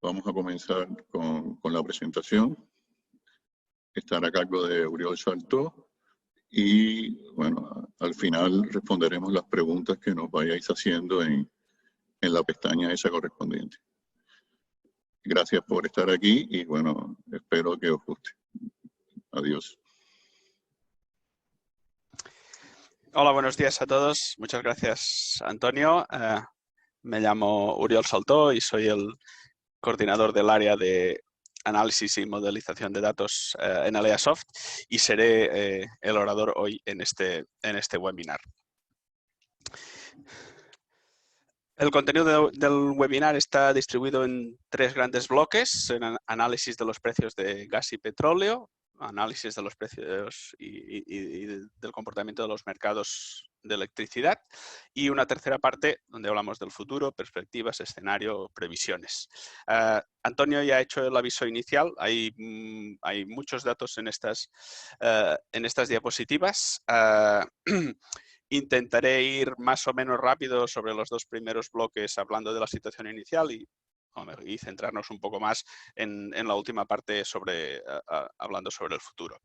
Vamos a comenzar con la presentación. Estará a cargo de Uriol Saltó y, bueno, al final responderemos las preguntas que nos vayáis haciendo en la pestaña esa correspondiente. Gracias por estar aquí y, bueno, espero que os guste. Adiós. Hola, buenos días a todos. Muchas gracias, Antonio. Me llamo Uriol Saltó y soy el coordinador del área de análisis y modelización de datos en Aleasoft y seré el orador hoy en este webinar. El contenido del webinar está distribuido en 3 grandes bloques: en análisis de los precios de gas y petróleo, análisis de los precios y del comportamiento de los mercados de electricidad, y una tercera parte donde hablamos del futuro, perspectivas, escenario, previsiones. Antonio ya ha hecho el aviso inicial. Hay muchos datos en estas diapositivas. Intentaré ir más o menos rápido sobre los 2 primeros bloques hablando de la situación inicial y centrarnos un poco más en la última parte hablando sobre el futuro.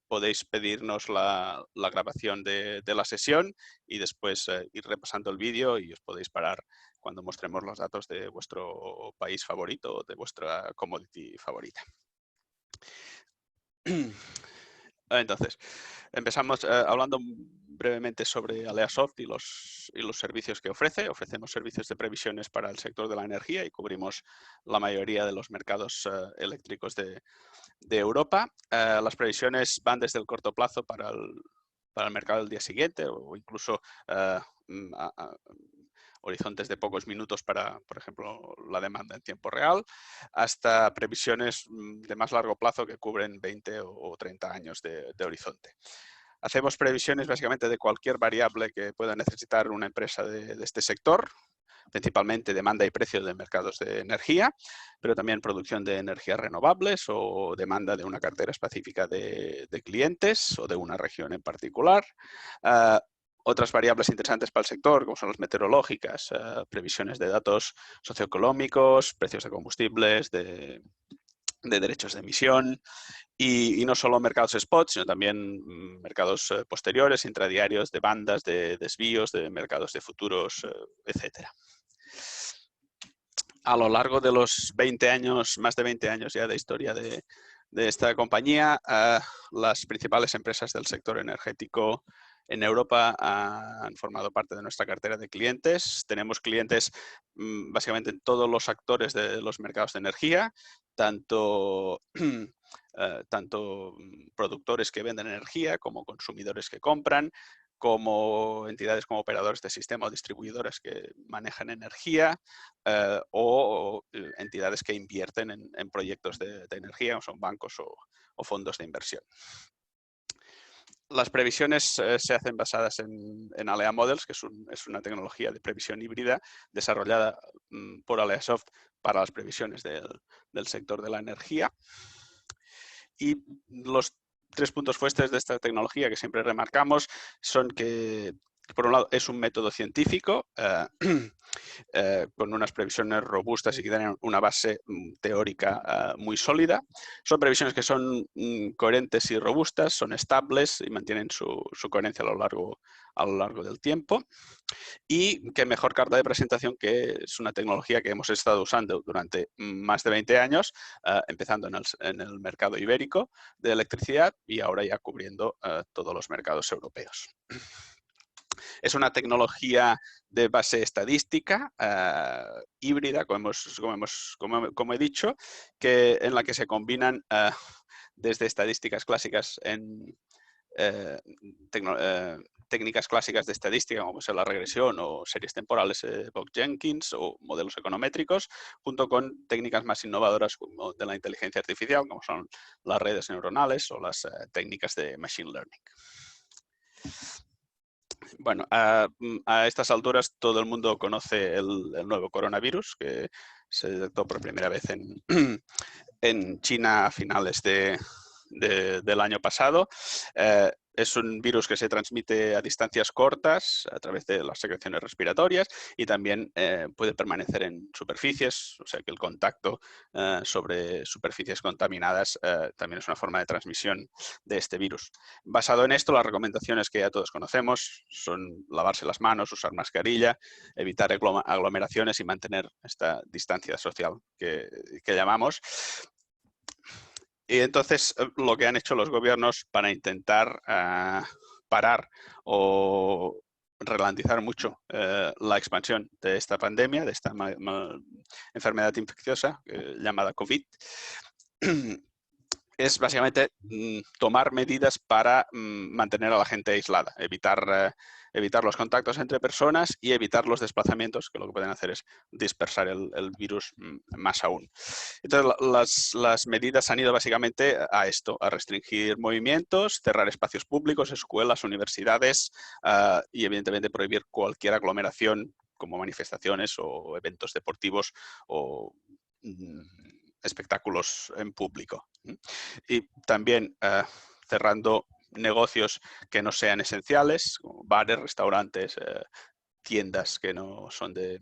Podéis pedirnos la grabación de la sesión y después ir repasando el vídeo, y os podéis parar cuando mostremos los datos de vuestro país favorito o de vuestra commodity favorita. Entonces, empezamos hablando brevemente sobre Aleasoft y los servicios que ofrece. Ofrecemos servicios de previsiones para el sector de la energía y cubrimos la mayoría de los mercados eléctricos de Europa. Las previsiones van desde el corto plazo para el mercado del día siguiente, o incluso horizontes de pocos minutos para, por ejemplo, la demanda en tiempo real, hasta previsiones de más largo plazo que cubren 20 o 30 años de horizonte. Hacemos previsiones básicamente de cualquier variable que pueda necesitar una empresa de este sector, principalmente demanda y precios de mercados de energía, pero también producción de energías renovables o demanda de una cartera específica de clientes o de una región en particular. Otras variables interesantes para el sector, como son las meteorológicas, previsiones de datos socioeconómicos, precios de combustibles, de derechos de emisión, y no solo mercados spot, sino también mercados posteriores, intradiarios, de bandas, de desvíos, de mercados de futuros, etc. A lo largo de los 20 años, más de 20 años ya de historia de esta compañía, las principales empresas del sector energético en Europa han formado parte de nuestra cartera de clientes. Tenemos clientes básicamente en todos los actores de los mercados de energía, tanto productores que venden energía como consumidores que compran, como entidades como operadores de sistema o distribuidoras que manejan energía, o entidades que invierten en proyectos de energía, o son bancos o fondos de inversión. Las previsiones se hacen basadas en Alea Models, que es una tecnología de previsión híbrida desarrollada por Aleasoft para las previsiones del sector de la energía. Y los 3 puntos fuertes de esta tecnología que siempre remarcamos son que, por un lado, es un método científico con unas previsiones robustas y que tienen una base teórica muy sólida. Son previsiones que son coherentes y robustas, son estables y mantienen su coherencia a lo largo del tiempo. Y qué mejor carta de presentación, que es una tecnología que hemos estado usando durante más de 20 años, empezando en el mercado ibérico de electricidad y ahora ya cubriendo todos los mercados europeos. Es una tecnología de base estadística, híbrida, como he dicho, en la que se combinan desde estadísticas clásicas técnicas clásicas de estadística, como la regresión o series temporales Box-Jenkins o modelos econométricos, junto con técnicas más innovadoras como de la inteligencia artificial, como son las redes neuronales o las técnicas de machine learning. Bueno, a estas alturas todo el mundo conoce el nuevo coronavirus, que se detectó por primera vez en China a finales de del año pasado. Es un virus que se transmite a distancias cortas a través de las secreciones respiratorias y también puede permanecer en superficies, o sea que el contacto sobre superficies contaminadas también es una forma de transmisión de este virus. Basado en esto, las recomendaciones que ya todos conocemos son lavarse las manos, usar mascarilla, evitar aglomeraciones y mantener esta distancia social que llamamos. Y entonces lo que han hecho los gobiernos para intentar parar o ralentizar mucho la expansión de esta pandemia, de esta enfermedad infecciosa llamada COVID, es básicamente tomar medidas para mantener a la gente aislada, evitar los contactos entre personas y evitar los desplazamientos, que lo que pueden hacer es dispersar el virus más aún. Entonces, las medidas han ido básicamente a esto, a restringir movimientos, cerrar espacios públicos, escuelas, universidades y evidentemente prohibir cualquier aglomeración como manifestaciones o eventos deportivos o espectáculos en público. Y también cerrando negocios que no sean esenciales, como bares, restaurantes, tiendas que no son de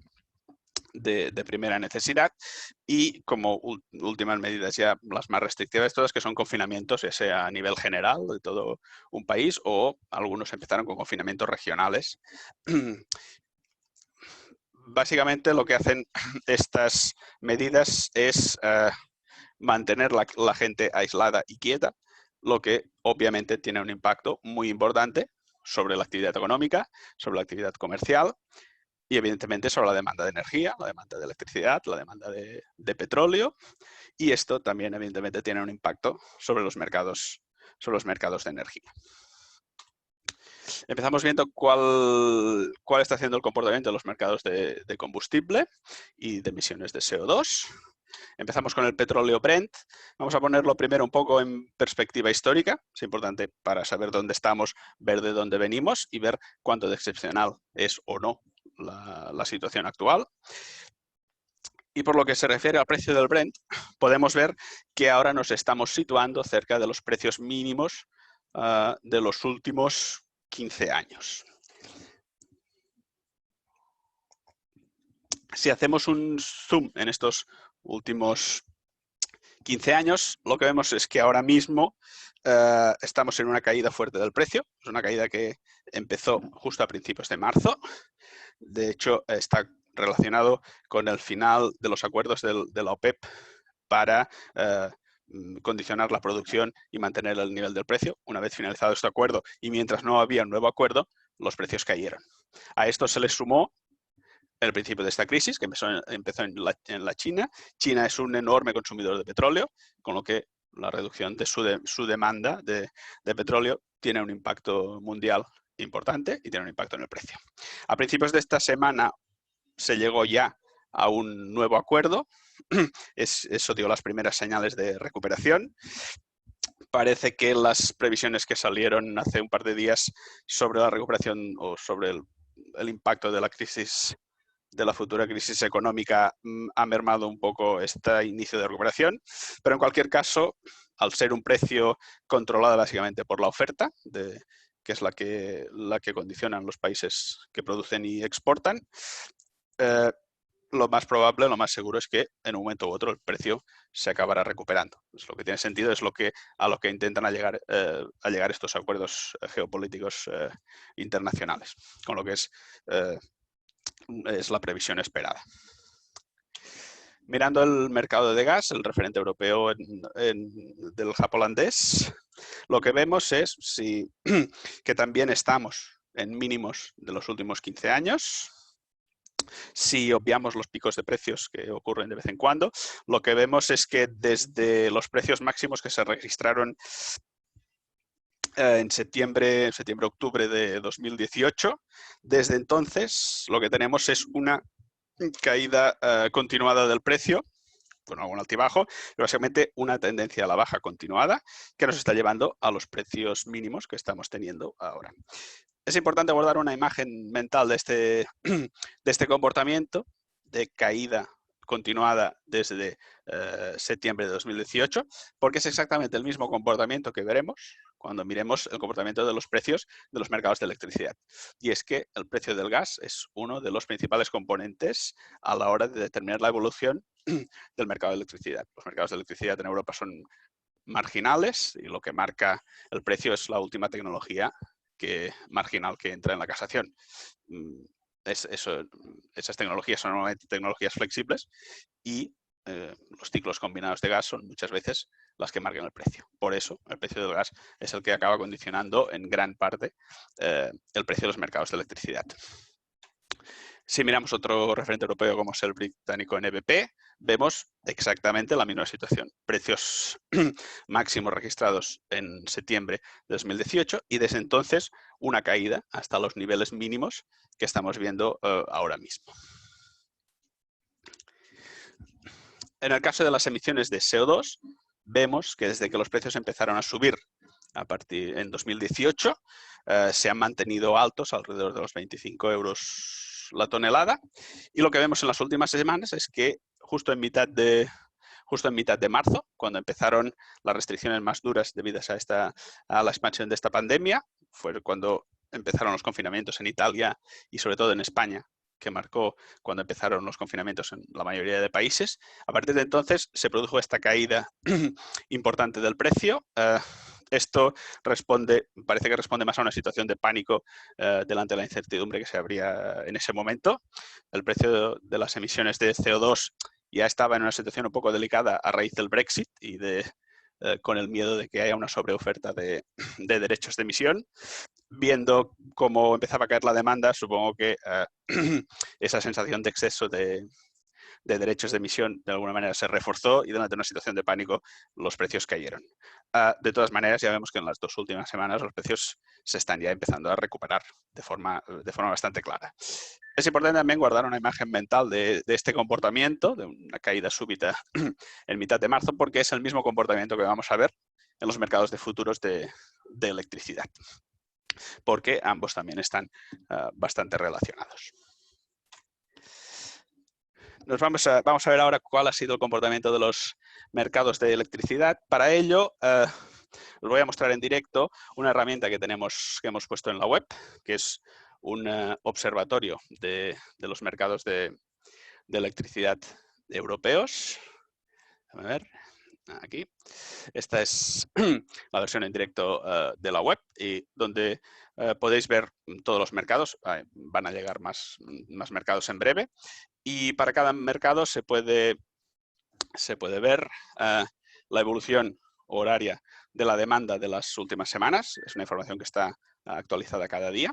primera necesidad y como últimas medidas ya las más restrictivas todas, que son confinamientos, ya sea a nivel general de todo un país o algunos empezaron con confinamientos regionales. Básicamente lo que hacen estas medidas es mantener la gente aislada y quieta, lo que obviamente tiene un impacto muy importante sobre la actividad económica, sobre la actividad comercial y evidentemente sobre la demanda de energía, la demanda de electricidad, la demanda de petróleo, y esto también evidentemente tiene un impacto sobre los mercados de energía. Empezamos viendo cuál está haciendo el comportamiento de los mercados de combustible y de emisiones de CO2. Empezamos con el petróleo Brent. Vamos a ponerlo primero un poco en perspectiva histórica. Es importante para saber dónde estamos, ver de dónde venimos y ver cuánto de excepcional es o no la situación actual. Y por lo que se refiere al precio del Brent, podemos ver que ahora nos estamos situando cerca de los precios mínimos de los últimos 15 años. Si hacemos un zoom en estos últimos 15 años, lo que vemos es que ahora mismo estamos en una caída fuerte del precio. Es una caída que empezó justo a principios de marzo. De hecho, está relacionado con el final de los acuerdos de la OPEP para condicionar la producción y mantener el nivel del precio. Una vez finalizado este acuerdo y mientras no había un nuevo acuerdo, los precios cayeron. A esto se le sumó el principio de esta crisis, que empezó en la China. China es un enorme consumidor de petróleo, con lo que la reducción de su demanda de petróleo tiene un impacto mundial importante y tiene un impacto en el precio. A principios de esta semana se llegó ya a un nuevo acuerdo. Eso dio las primeras señales de recuperación. Parece que las previsiones que salieron hace un par de días sobre la recuperación o sobre el impacto de la crisis, de la futura crisis económica, ha mermado un poco este inicio de recuperación, pero en cualquier caso, al ser un precio controlado básicamente por la oferta, que es la que condicionan los países que producen y exportan, lo más probable, lo más seguro es que en un momento u otro el precio se acabará recuperando. Es lo que tiene sentido, es a lo que intentan llegar estos acuerdos geopolíticos internacionales, con lo que es la previsión esperada. Mirando el mercado de gas, el referente europeo del gas holandés, lo que vemos es que también estamos en mínimos de los últimos 15 años. Si obviamos los picos de precios que ocurren de vez en cuando, lo que vemos es que desde los precios máximos que se registraron en septiembre-octubre de 2018, desde entonces lo que tenemos es una caída continuada del precio, con algún altibajo, pero básicamente una tendencia a la baja continuada que nos está llevando a los precios mínimos que estamos teniendo ahora. Es importante guardar una imagen mental de este comportamiento de caída continuada desde septiembre de 2018, porque es exactamente el mismo comportamiento que veremos cuando miremos el comportamiento de los precios de los mercados de electricidad. Y es que el precio del gas es uno de los principales componentes a la hora de determinar la evolución del mercado de electricidad. Los mercados de electricidad en Europa son marginales y lo que marca el precio es la última tecnología marginal que entra en la casación. Esas tecnologías son normalmente tecnologías flexibles y los ciclos combinados de gas son muchas veces las que marcan el precio. Por eso, el precio del gas es el que acaba condicionando en gran parte el precio de los mercados de electricidad. Si miramos otro referente europeo como es el británico NBP, vemos exactamente la misma situación. Precios máximos registrados en septiembre de 2018 y desde entonces una caída hasta los niveles mínimos que estamos viendo ahora mismo. En el caso de las emisiones de CO2, vemos que desde que los precios empezaron a subir en 2018, se han mantenido altos alrededor de los 25 euros la tonelada. Y lo que vemos en las últimas semanas es que justo en mitad de marzo, cuando empezaron las restricciones más duras debidas a la expansión de esta pandemia, fue cuando empezaron los confinamientos en Italia y sobre todo en España, que marcó cuando empezaron los confinamientos en la mayoría de países. A partir de entonces se produjo esta caída importante del precio. Esto parece que responde más a una situación de pánico delante de la incertidumbre que se abría en ese momento. El precio de las emisiones de CO2 ya estaba en una situación un poco delicada a raíz del Brexit y con el miedo de que haya una sobreoferta de derechos de emisión. Viendo cómo empezaba a caer la demanda, supongo que esa sensación de exceso de derechos de emisión de alguna manera se reforzó y durante una situación de pánico los precios cayeron. De todas maneras, ya vemos que en las 2 últimas semanas los precios se están ya empezando a recuperar de forma bastante clara. Es importante también guardar una imagen mental de este comportamiento, de una caída súbita en mitad de marzo, porque es el mismo comportamiento que vamos a ver en los mercados de futuros de electricidad, porque ambos también están bastante relacionados. Vamos a ver ahora cuál ha sido el comportamiento de los mercados de electricidad. Para ello, os voy a mostrar en directo una herramienta que hemos puesto en la web, que es un observatorio de los mercados de electricidad europeos. A ver, aquí. Esta es la versión en directo de la web y donde podéis ver todos los mercados. Van a llegar más mercados en breve. Y para cada mercado se puede ver la evolución horaria de la demanda de las últimas semanas. Es una información que está actualizada cada día.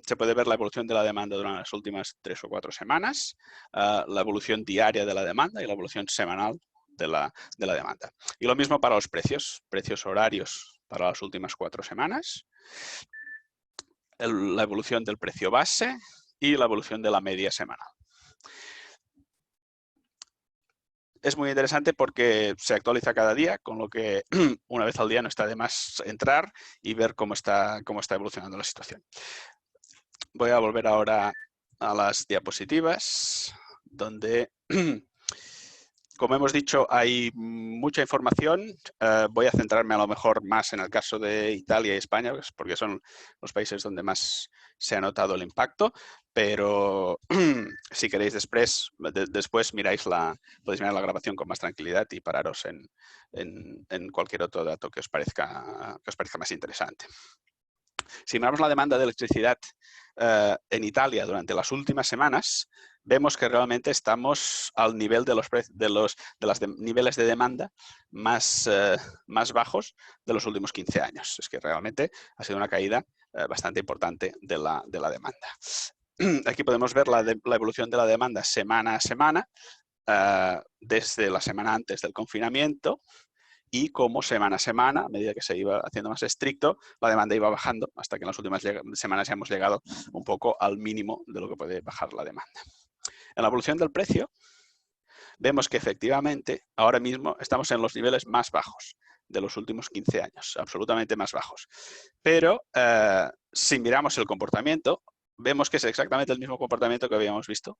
Se puede ver la evolución de la demanda durante las últimas 3 o 4 semanas, la evolución diaria de la demanda y la evolución semanal de la demanda. Y lo mismo para los precios horarios para las últimas 4 semanas, la evolución del precio base y la evolución de la media semanal. Es muy interesante porque se actualiza cada día, con lo que una vez al día no está de más entrar y ver cómo está evolucionando la situación. Voy a volver ahora a las diapositivas, donde, como hemos dicho, hay mucha información. Voy a centrarme a lo mejor más en el caso de Italia y España, porque son los países donde más se ha notado el impacto, pero si queréis después podéis mirar la grabación con más tranquilidad y pararos en cualquier otro dato que os parezca más interesante. Si miramos la demanda de electricidad en Italia durante las últimas semanas, vemos que realmente estamos al nivel de los niveles de demanda más bajos de los últimos 15 años. Es que realmente ha sido una caída bastante importante de la demanda. Aquí podemos ver la evolución de la demanda semana a semana, desde la semana antes del confinamiento, y cómo semana a semana, a medida que se iba haciendo más estricto, la demanda iba bajando hasta que en las últimas semanas ya hemos llegado un poco al mínimo de lo que puede bajar la demanda. En la evolución del precio, vemos que efectivamente ahora mismo estamos en los niveles más bajos de los últimos 15 años, absolutamente más bajos. Pero si miramos el comportamiento, vemos que es exactamente el mismo comportamiento que habíamos visto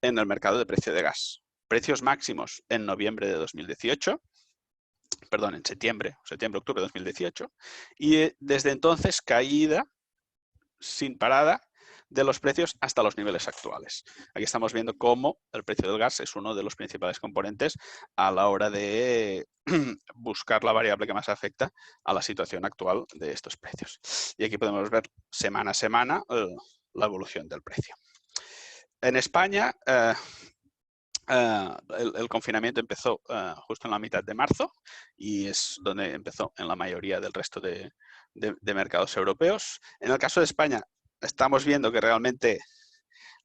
en el mercado de precio de gas. Precios máximos en noviembre de 2018, perdón, en septiembre-octubre de 2018, y desde entonces caída sin parada de los precios hasta los niveles actuales. Aquí estamos viendo cómo el precio del gas es uno de los principales componentes a la hora de buscar la variable que más afecta a la situación actual de estos precios. Y aquí podemos ver semana a semana la evolución del precio. En España, el confinamiento empezó justo en la mitad de marzo y es donde empezó en la mayoría del resto de mercados europeos. En el caso de España, estamos viendo que realmente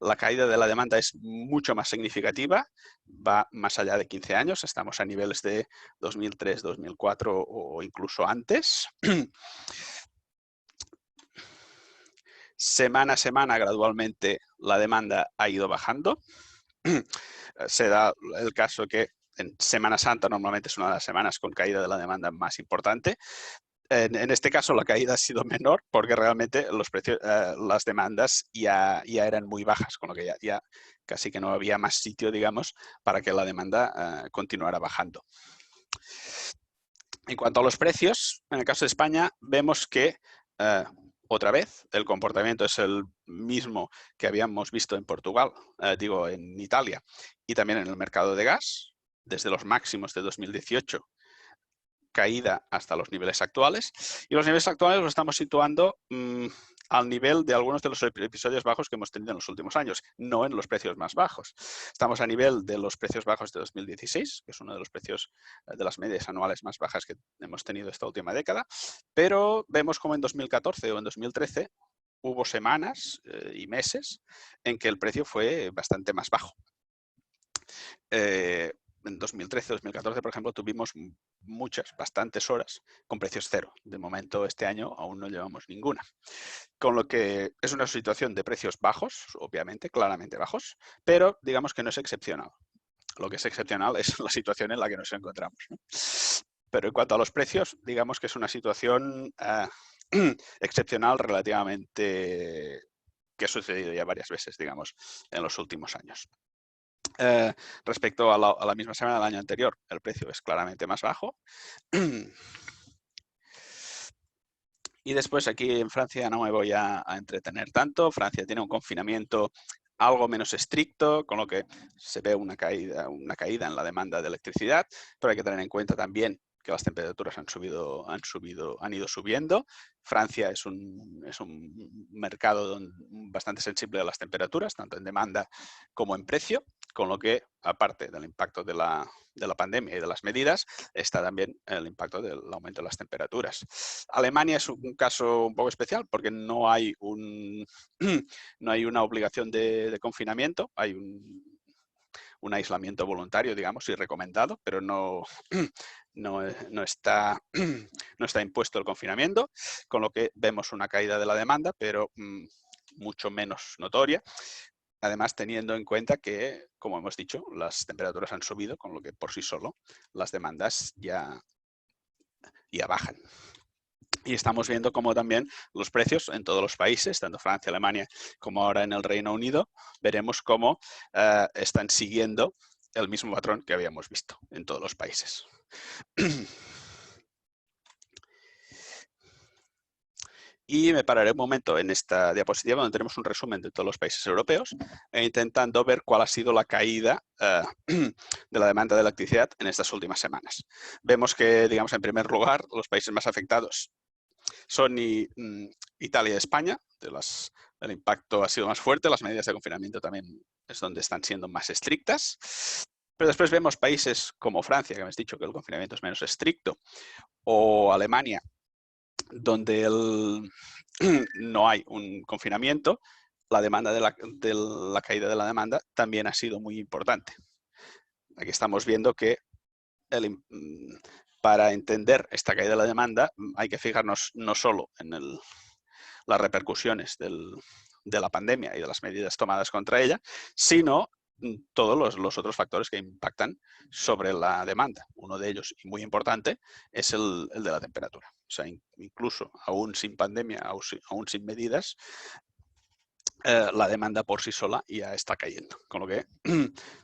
la caída de la demanda es mucho más significativa, va más allá de 15 años, estamos a niveles de 2003, 2004 o incluso antes. Semana a semana, gradualmente, la demanda ha ido bajando. Se da el caso que en Semana Santa normalmente es una de las semanas con caída de la demanda más importante. En este caso la caída ha sido menor porque realmente los precios, las demandas ya eran muy bajas, con lo que ya casi que no había más sitio, digamos, para que la demanda continuara bajando. En cuanto a los precios, en el caso de España, vemos que otra vez el comportamiento es el mismo que habíamos visto en Portugal, en Italia, y también en el mercado de gas, desde los máximos de 2018, caída hasta los niveles actuales. Y los niveles actuales los estamos situando al nivel de algunos de los episodios bajos que hemos tenido en los últimos años, no en los precios más bajos. Estamos a nivel de los precios bajos de 2016, que es uno de los precios de las medias anuales más bajas que hemos tenido esta última década, pero vemos como en 2014 o en 2013 hubo semanas y meses en que el precio fue bastante más bajo. En 2013-2014, por ejemplo, tuvimos bastantes horas con precios cero. De momento, este año aún no llevamos ninguna. Con lo que es una situación de precios bajos, obviamente, claramente bajos, pero digamos que no es excepcional. Lo que es excepcional es la situación en la que nos encontramos, ¿no? Pero en cuanto a los precios, digamos que es una situación excepcional relativamente que ha sucedido ya varias veces, digamos, en los últimos años. Respecto a la misma semana del año anterior, el precio es claramente más bajo. Y después aquí en Francia no me voy a entretener tanto. Francia tiene un confinamiento algo menos estricto, con lo que se ve una caída en la demanda de electricidad, pero hay que tener en cuenta también que las temperaturas han ido subiendo. Francia es un mercado bastante sensible a las temperaturas, tanto en demanda como en precio, con lo que, aparte del impacto de la pandemia y de las medidas, está también el impacto del aumento de las temperaturas. Alemania es un caso un poco especial porque no hay una obligación de confinamiento, hay un aislamiento voluntario, digamos, y recomendado, pero no está impuesto el confinamiento, con lo que vemos una caída de la demanda, pero mucho menos notoria. Además, teniendo en cuenta que, como hemos dicho, las temperaturas han subido, con lo que por sí solo las demandas ya bajan. Y estamos viendo cómo también los precios en todos los países, tanto Francia, Alemania, como ahora en el Reino Unido, veremos cómo están siguiendo el mismo patrón que habíamos visto en todos los países. Y me pararé un momento en esta diapositiva donde tenemos un resumen de todos los países europeos e intentando ver cuál ha sido la caída de la demanda de electricidad en estas últimas semanas. Vemos que, digamos, en primer lugar, los países más afectados son Italia y España. El impacto ha sido más fuerte, las medidas de confinamiento también es donde están siendo más estrictas. Pero después vemos países como Francia, que hemos dicho que el confinamiento es menos estricto, o Alemania, donde no hay un confinamiento, la demanda de la caída de la demanda también ha sido muy importante. Aquí estamos viendo que para entender esta caída de la demanda hay que fijarnos no solo en las repercusiones de la pandemia y de las medidas tomadas contra ella, sino todos los otros factores que impactan sobre la demanda. Uno de ellos, y muy importante, es el de la temperatura. O sea, incluso aún sin pandemia, aún sin medidas, la demanda por sí sola ya está cayendo. Con lo que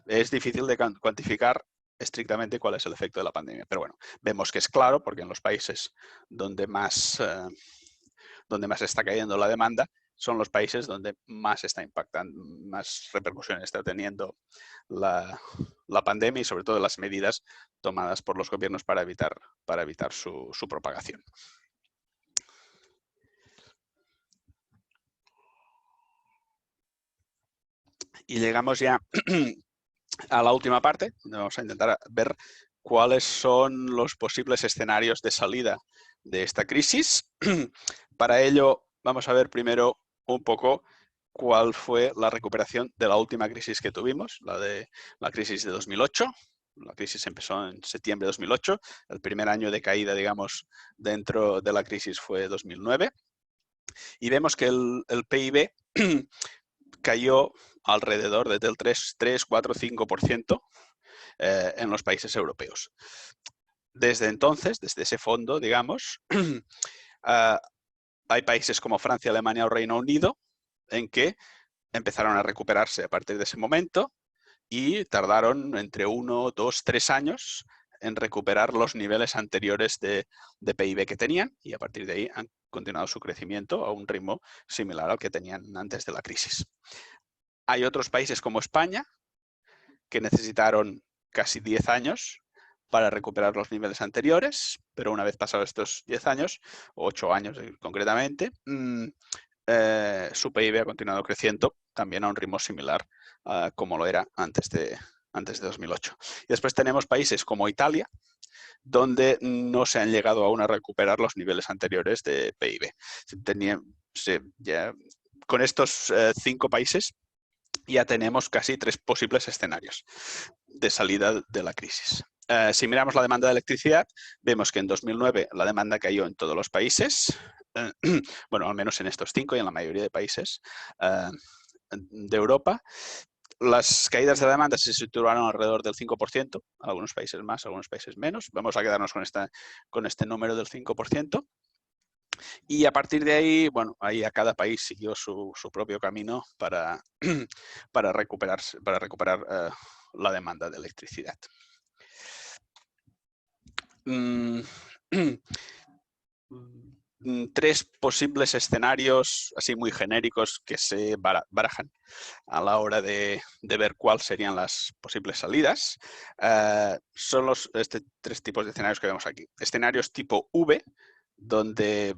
es difícil de cuantificar estrictamente cuál es el efecto de la pandemia. Pero bueno, vemos que es claro porque en los países donde más está cayendo la demanda son los países donde más está impactando, más repercusiones está teniendo la pandemia y sobre todo las medidas tomadas por los gobiernos para evitar su propagación. Y llegamos ya a la última parte, donde vamos a intentar ver cuáles son los posibles escenarios de salida de esta crisis. Para ello, vamos a ver primero un poco cuál fue la recuperación de la última crisis que tuvimos, la crisis de 2008. La crisis empezó en septiembre de 2008. El primer año de caída, digamos, dentro de la crisis fue 2009. Y vemos que el PIB cayó alrededor del 3, 4, 5% en los países europeos. Desde entonces, desde ese fondo, digamos, hay países como Francia, Alemania o Reino Unido en que empezaron a recuperarse a partir de ese momento y tardaron entre 1, 2, 3 años en recuperar los niveles anteriores de PIB que tenían y a partir de ahí han continuado su crecimiento a un ritmo similar al que tenían antes de la crisis. Hay otros países como España que necesitaron casi 10 años para recuperar los niveles anteriores, pero una vez pasados estos 10 años, 8 años concretamente, su PIB ha continuado creciendo también a un ritmo similar como lo era antes de 2008. Y después tenemos países como Italia, donde no se han llegado aún a recuperar los niveles anteriores de PIB. Con estos 5 países ya tenemos casi 3 posibles escenarios de salida de la crisis. Si miramos la demanda de electricidad, vemos que en 2009 la demanda cayó en todos los países, bueno, al menos en estos 5 y en la mayoría de países de Europa. Las caídas de la demanda se situaron alrededor del 5%, algunos países más, algunos países menos. Vamos a quedarnos con este número del 5%. Y a partir de ahí, bueno, ahí a cada país siguió su propio camino para recuperar la demanda de electricidad. Tres posibles escenarios así muy genéricos que se barajan a la hora de ver cuáles serían las posibles salidas. Son tres tipos de escenarios que vemos aquí. Escenarios tipo V, donde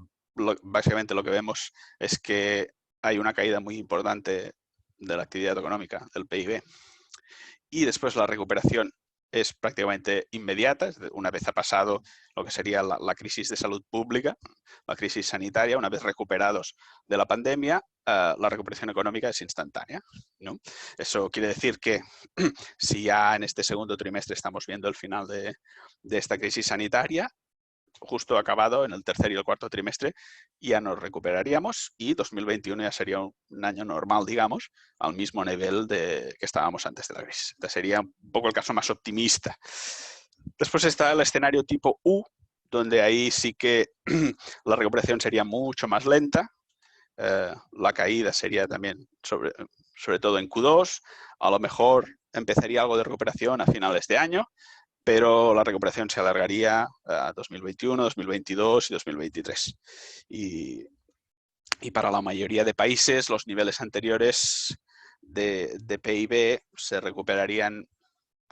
básicamente lo que vemos es que hay una caída muy importante de la actividad económica, del PIB, y después la recuperación es prácticamente inmediata. Una vez ha pasado lo que sería la crisis de salud pública, la crisis sanitaria, una vez recuperados de la pandemia, la recuperación económica es instantánea, ¿no? Eso quiere decir que si ya en este segundo trimestre estamos viendo el final de esta crisis sanitaria, justo acabado en el tercer y el cuarto trimestre, ya nos recuperaríamos y 2021 ya sería un año normal, digamos, al mismo nivel que estábamos antes de la crisis. Este sería un poco el caso más optimista. Después está el escenario tipo U, donde ahí sí que la recuperación sería mucho más lenta. La caída sería también sobre todo en Q2. A lo mejor empezaría algo de recuperación a finales de año, pero la recuperación se alargaría a 2021, 2022 y 2023. Y para la mayoría de países, los niveles anteriores de PIB se recuperarían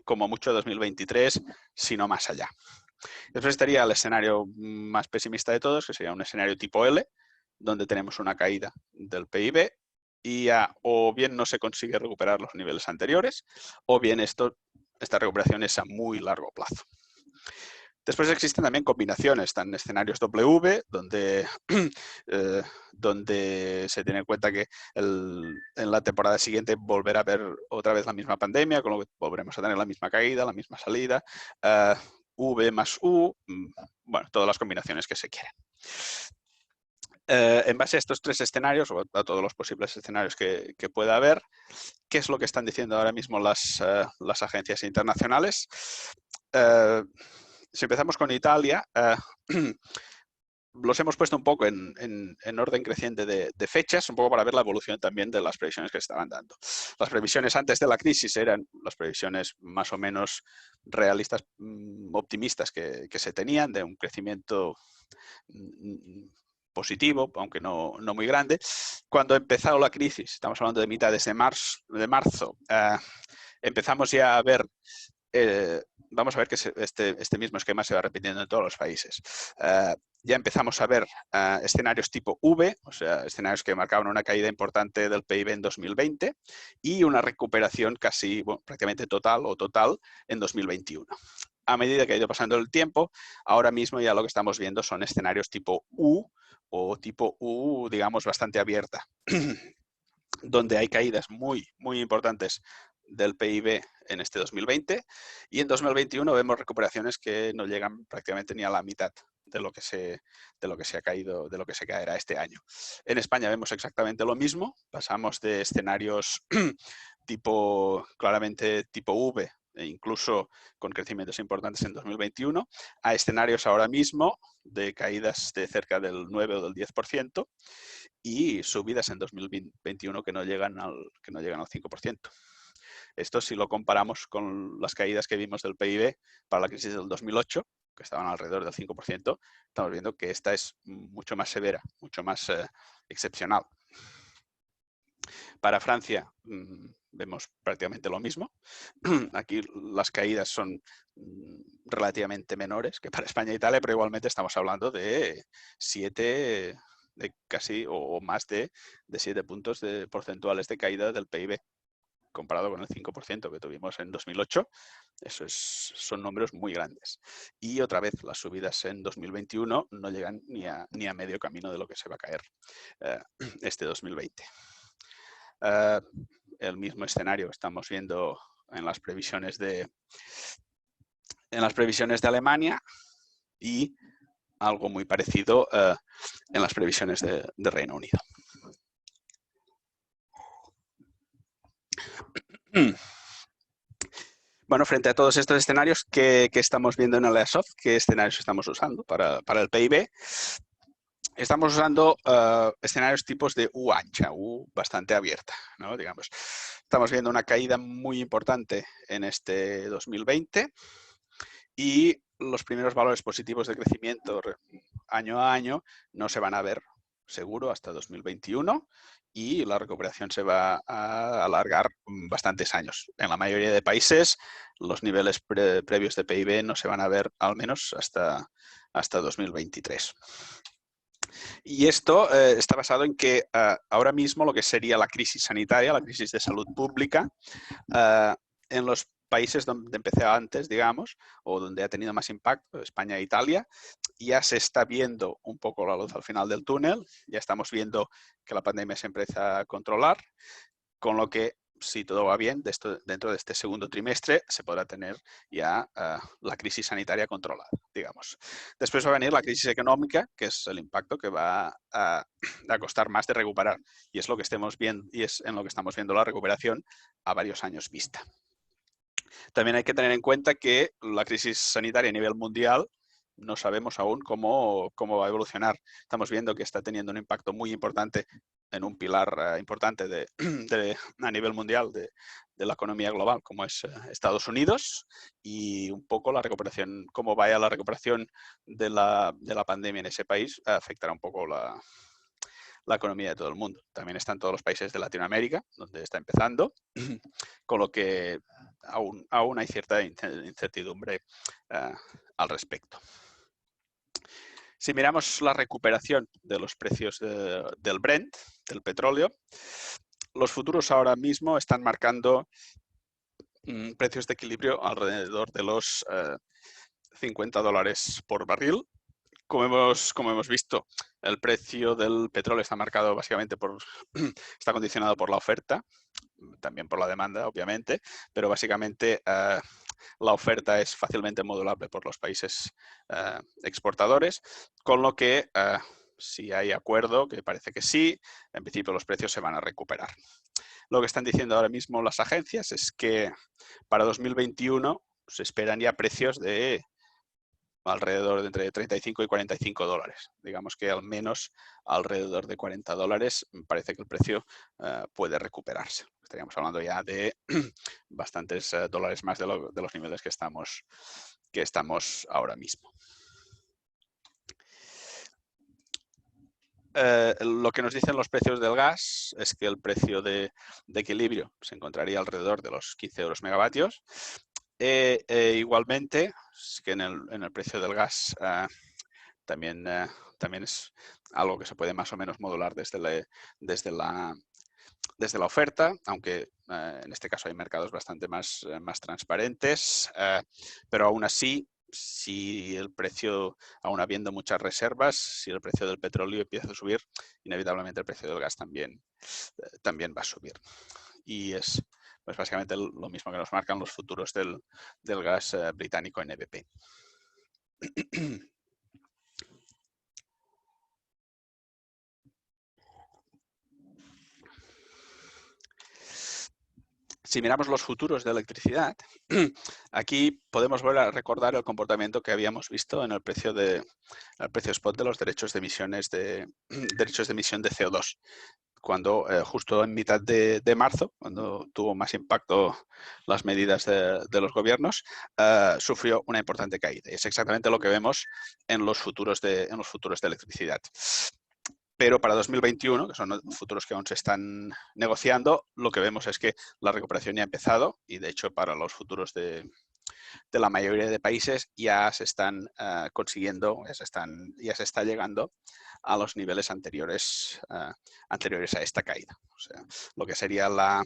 como mucho 2023, si no más allá. Después estaría el escenario más pesimista de todos, que sería un escenario tipo L, donde tenemos una caída del PIB y ya o bien no se consigue recuperar los niveles anteriores, o bien esta recuperación es a muy largo plazo. Después existen también combinaciones, están escenarios W, donde se tiene en cuenta que en la temporada siguiente volverá a haber otra vez la misma pandemia, con lo que volveremos a tener la misma caída, la misma salida, V más U, bueno, todas las combinaciones que se quieran. En base a estos tres escenarios, o a todos los posibles escenarios que pueda haber, ¿qué es lo que están diciendo ahora mismo las agencias internacionales? Si empezamos con Italia, los hemos puesto un poco en orden creciente de fechas, un poco para ver la evolución también de las previsiones que se estaban dando. Las previsiones antes de la crisis eran las previsiones más o menos realistas, optimistas que se tenían, de un crecimiento positivo, aunque no muy grande. Cuando empezó la crisis, estamos hablando de mitades de marzo, empezamos ya a ver, vamos a ver que este mismo esquema se va repitiendo en todos los países. Ya empezamos a ver escenarios tipo V, o sea, escenarios que marcaban una caída importante del PIB en 2020 y una recuperación casi, bueno, prácticamente total en 2021. A medida que ha ido pasando el tiempo, ahora mismo ya lo que estamos viendo son escenarios tipo U o tipo U, digamos, bastante abierta, donde hay caídas muy importantes del PIB en este 2020 y en 2021 vemos recuperaciones que no llegan prácticamente ni a la mitad de lo que se ha caído, de lo que se caerá este año. En España vemos exactamente lo mismo, pasamos de escenarios claramente tipo V, e incluso con crecimientos importantes en 2021, a escenarios ahora mismo de caídas de cerca del 9 o del 10% y subidas en 2021 que no llegan al 5%. Esto si lo comparamos con las caídas que vimos del PIB para la crisis del 2008, que estaban alrededor del 5%, estamos viendo que esta es mucho más severa, mucho más excepcional. Para Francia vemos prácticamente lo mismo. Aquí las caídas son relativamente menores que para España e Italia, pero igualmente estamos hablando de 7, de casi o más de 7 puntos porcentuales de caída del PIB, comparado con el 5% que tuvimos en 2008. Son números muy grandes. Y otra vez, las subidas en 2021 no llegan ni a medio camino de lo que se va a caer este 2020. El mismo escenario estamos viendo en las previsiones de Alemania y algo muy parecido en las previsiones de Reino Unido. Bueno, frente a todos estos escenarios, ¿qué estamos viendo en el EASOF? ¿Qué escenarios estamos usando para el PIB? Estamos usando escenarios tipos de U ancha, U bastante abierta, ¿no? Digamos, estamos viendo una caída muy importante en este 2020 y los primeros valores positivos de crecimiento año a año no se van a ver seguro hasta 2021 y la recuperación se va a alargar bastantes años. En la mayoría de países los niveles previos de PIB no se van a ver al menos hasta 2023. Y esto está basado en que ahora mismo lo que sería la crisis sanitaria, la crisis de salud pública, en los países donde empecé antes, digamos, o donde ha tenido más impacto, España e Italia, ya se está viendo un poco la luz al final del túnel, ya estamos viendo que la pandemia se empieza a controlar, con lo que si todo va bien, dentro de este segundo trimestre se podrá tener ya la crisis sanitaria controlada, digamos. Después va a venir la crisis económica, que es el impacto que va a costar más de recuperar. Y es lo que estemos viendo, y es en lo que estamos viendo la recuperación a varios años vista. También hay que tener en cuenta que la crisis sanitaria a nivel mundial no sabemos aún cómo va a evolucionar. Estamos viendo que está teniendo un impacto muy importante en un pilar importante a nivel mundial de la economía global, como es Estados Unidos, y un poco la recuperación, cómo vaya la recuperación de la pandemia en ese país, afectará un poco la economía de todo el mundo. También están todos los países de Latinoamérica, donde está empezando, con lo que aún hay cierta incertidumbre al respecto. Si miramos la recuperación de los precios del Brent, del petróleo, los futuros ahora mismo están marcando precios de equilibrio alrededor de los $50 por barril. Como hemos visto, el precio del petróleo está marcado básicamente está condicionado por la oferta, también por la demanda, obviamente, pero básicamente la oferta es fácilmente modulable por los países exportadores, con lo que si hay acuerdo, que parece que sí, en principio los precios se van a recuperar. Lo que están diciendo ahora mismo las agencias es que para 2021 se esperan ya precios de alrededor de entre 35 y 45 dólares. Digamos que al menos alrededor de 40 dólares parece que el precio puede recuperarse. Estaríamos hablando ya de bastantes dólares más de los niveles que estamos ahora mismo. Lo que nos dicen los precios del gas es que el precio de equilibrio se encontraría alrededor de los 15 euros megavatios. Igualmente, que en el precio del gas también es algo que se puede más o menos modular desde la oferta, aunque en este caso hay mercados bastante más transparentes, pero aún así, si el precio, aún habiendo muchas reservas, si el precio del petróleo empieza a subir, inevitablemente el precio del gas también va a subir. Y es pues básicamente lo mismo que nos marcan los futuros del gas británico NBP. Si miramos los futuros de electricidad, aquí podemos volver a recordar el comportamiento que habíamos visto en el precio spot de los derechos de emisión de CO2, cuando justo en mitad de marzo, cuando tuvo más impacto las medidas de los gobiernos, sufrió una importante caída. Y es exactamente lo que vemos en los futuros de electricidad. Pero para 2021, que son futuros que aún se están negociando, lo que vemos es que la recuperación ya ha empezado y, de hecho, para los futuros de la mayoría de países ya se están consiguiendo, ya se está llegando a los niveles anteriores a esta caída. O sea, lo que sería la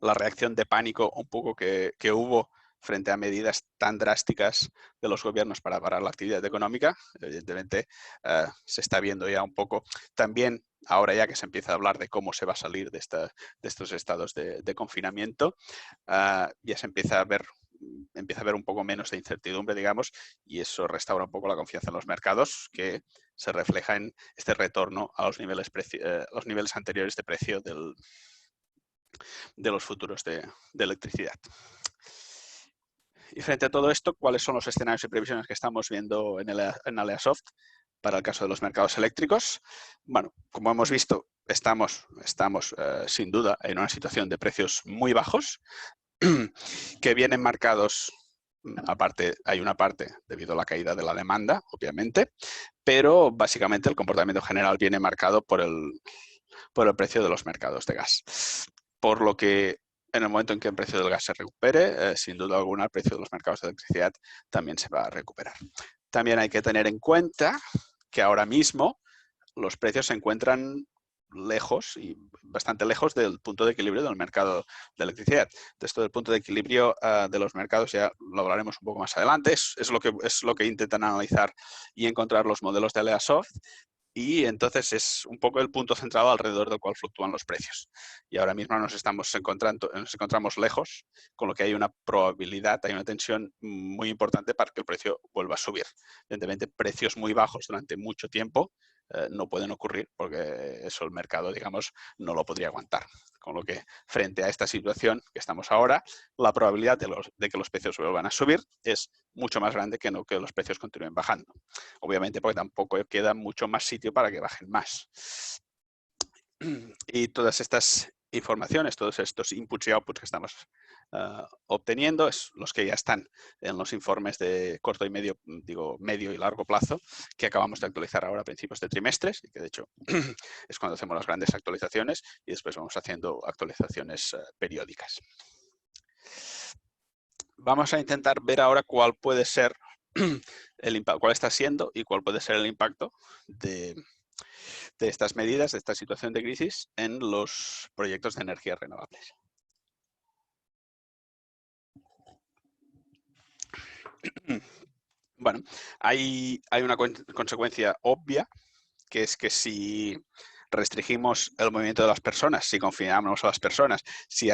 reacción de pánico un poco que hubo frente a medidas tan drásticas de los gobiernos para parar la actividad económica, evidentemente se está viendo ya un poco. También ahora ya que se empieza a hablar de cómo se va a salir de estos estados de confinamiento, ya se empieza a ver un poco menos de incertidumbre, digamos, y eso restaura un poco la confianza en los mercados, que se refleja en este retorno a los niveles anteriores de precio de los futuros de electricidad. Y frente a todo esto, ¿cuáles son los escenarios y previsiones que estamos viendo en Aleasoft para el caso de los mercados eléctricos? Bueno, como hemos visto, estamos sin duda en una situación de precios muy bajos, que vienen marcados, aparte, hay una parte debido a la caída de la demanda, obviamente, pero básicamente el comportamiento general viene marcado por el precio de los mercados de gas. Por lo que en el momento en que el precio del gas se recupere, sin duda alguna el precio de los mercados de electricidad también se va a recuperar. También hay que tener en cuenta que ahora mismo los precios se encuentran lejos y bastante lejos del punto de equilibrio del mercado de electricidad. De esto del punto de equilibrio de los mercados ya lo hablaremos un poco más adelante. Es lo que intentan analizar y encontrar los modelos de Aleasoft. Y entonces es un poco el punto centrado alrededor del cual fluctúan los precios. Y ahora mismo nos encontramos lejos, con lo que hay una probabilidad, hay una tensión muy importante para que el precio vuelva a subir. Evidentemente, precios muy bajos durante mucho tiempo no pueden ocurrir porque eso el mercado, digamos, no lo podría aguantar. Con lo que frente a esta situación que estamos ahora, la probabilidad de que los precios vuelvan a subir es mucho más grande que no que los precios continúen bajando. Obviamente porque tampoco queda mucho más sitio para que bajen más. Y todas estas informaciones, todos estos inputs y outputs que estamos obteniendo, es los que ya están en los informes de corto y medio y largo plazo, que acabamos de actualizar ahora a principios de trimestres, y que de hecho es cuando hacemos las grandes actualizaciones y después vamos haciendo actualizaciones periódicas. Vamos a intentar ver ahora cuál puede ser el impacto, cuál está siendo y cuál puede ser el impacto de estas medidas, de esta situación de crisis en los proyectos de energías renovables. Bueno, hay una consecuencia obvia, que es que si restringimos el movimiento de las personas, si confinamos a las personas, si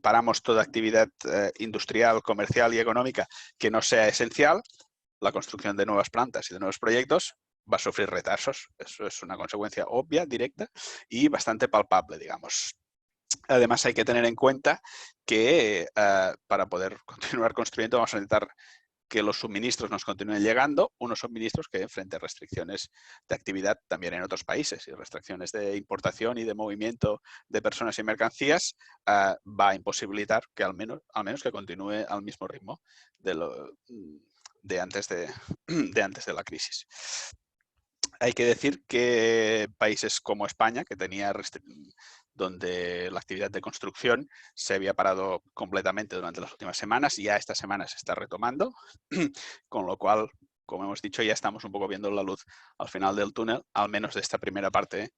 paramos toda actividad industrial, comercial y económica que no sea esencial, la construcción de nuevas plantas y de nuevos proyectos va a sufrir retrasos. Eso es una consecuencia obvia, directa y bastante palpable, digamos. Además, hay que tener en cuenta que para poder continuar construyendo vamos a necesitar que los suministros nos continúen llegando, unos suministros que frente a restricciones de actividad también en otros países y restricciones de importación y de movimiento de personas y mercancías, va a imposibilitar que al menos que continúe al mismo ritmo de antes de la crisis. Hay que decir que países como España, que tenía donde la actividad de construcción se había parado completamente durante las últimas semanas, ya esta semana se está retomando, con lo cual, como hemos dicho, ya estamos un poco viendo la luz al final del túnel, al menos de esta primera parte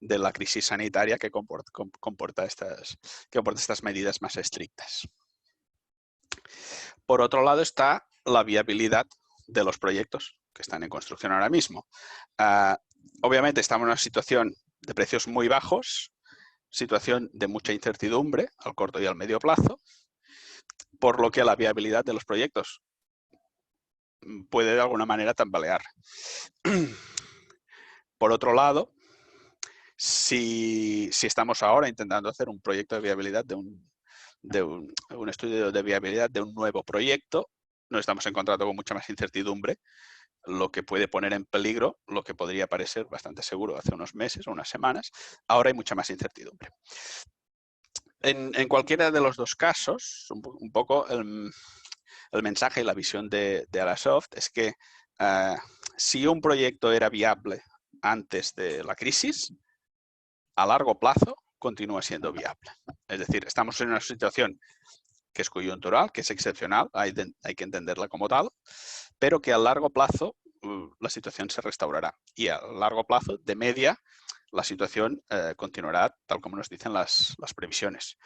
de la crisis sanitaria que comporta estas medidas más estrictas. Por otro lado está la viabilidad de los proyectos que están en construcción ahora mismo. Obviamente estamos en una situación de precios muy bajos, situación de mucha incertidumbre al corto y al medio plazo, por lo que la viabilidad de los proyectos puede de alguna manera tambalear. Por otro lado, si estamos ahora intentando hacer un proyecto de viabilidad un estudio de viabilidad de un nuevo proyecto, nos estamos encontrando con mucha más incertidumbre, lo que puede poner en peligro lo que podría parecer bastante seguro hace unos meses o unas semanas. Ahora hay mucha más incertidumbre. En cualquiera de los dos casos, un poco el mensaje y la visión de Arasoft es que si un proyecto era viable antes de la crisis, a largo plazo continúa siendo viable. Es decir, estamos en una situación que es coyuntural, que es excepcional, hay que entenderla como tal, pero que a largo plazo la situación se restaurará. Y a largo plazo, de media, la situación continuará tal como nos dicen las previsiones.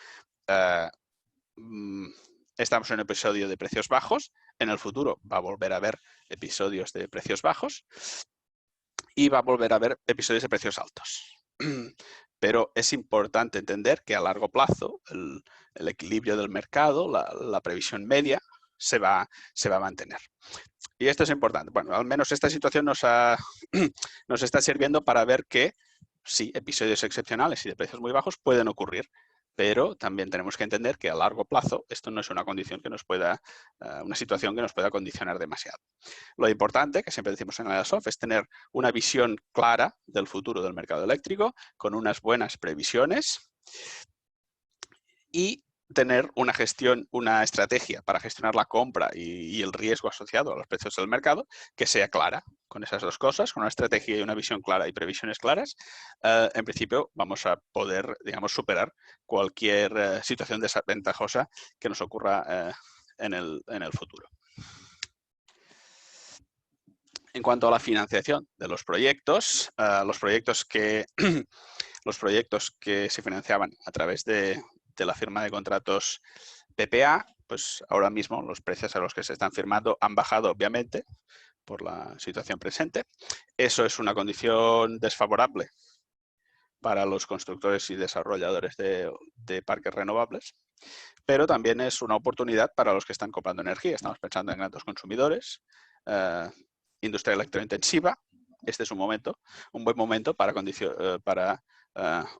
Estamos en un episodio de precios bajos, en el futuro va a volver a haber episodios de precios bajos y va a volver a haber episodios de precios altos. Pero es importante entender que a largo plazo el equilibrio del mercado, la previsión media, se va a mantener. Y esto es importante. Bueno, al menos esta situación nos está sirviendo para ver que sí, episodios excepcionales y de precios muy bajos pueden ocurrir, pero también tenemos que entender que a largo plazo esto no es una condición que nos pueda, una situación que nos pueda condicionar demasiado. Lo importante, que siempre decimos en Arasoft, es tener una visión clara del futuro del mercado eléctrico, con unas buenas previsiones y tener una gestión, una estrategia para gestionar la compra y el riesgo asociado a los precios del mercado que sea clara. Con esas dos cosas, con una estrategia y una visión clara y previsiones claras, en principio vamos a poder, digamos, superar cualquier situación desventajosa que nos ocurra en el futuro. En cuanto a la financiación de los proyectos que se financiaban a través de la firma de contratos PPA, pues ahora mismo los precios a los que se están firmando han bajado, obviamente, por la situación presente. Eso es una condición desfavorable para los constructores y desarrolladores de parques renovables, pero también es una oportunidad para los que están comprando energía. Estamos pensando en grandes consumidores, industria electrointensiva. Este es un buen momento para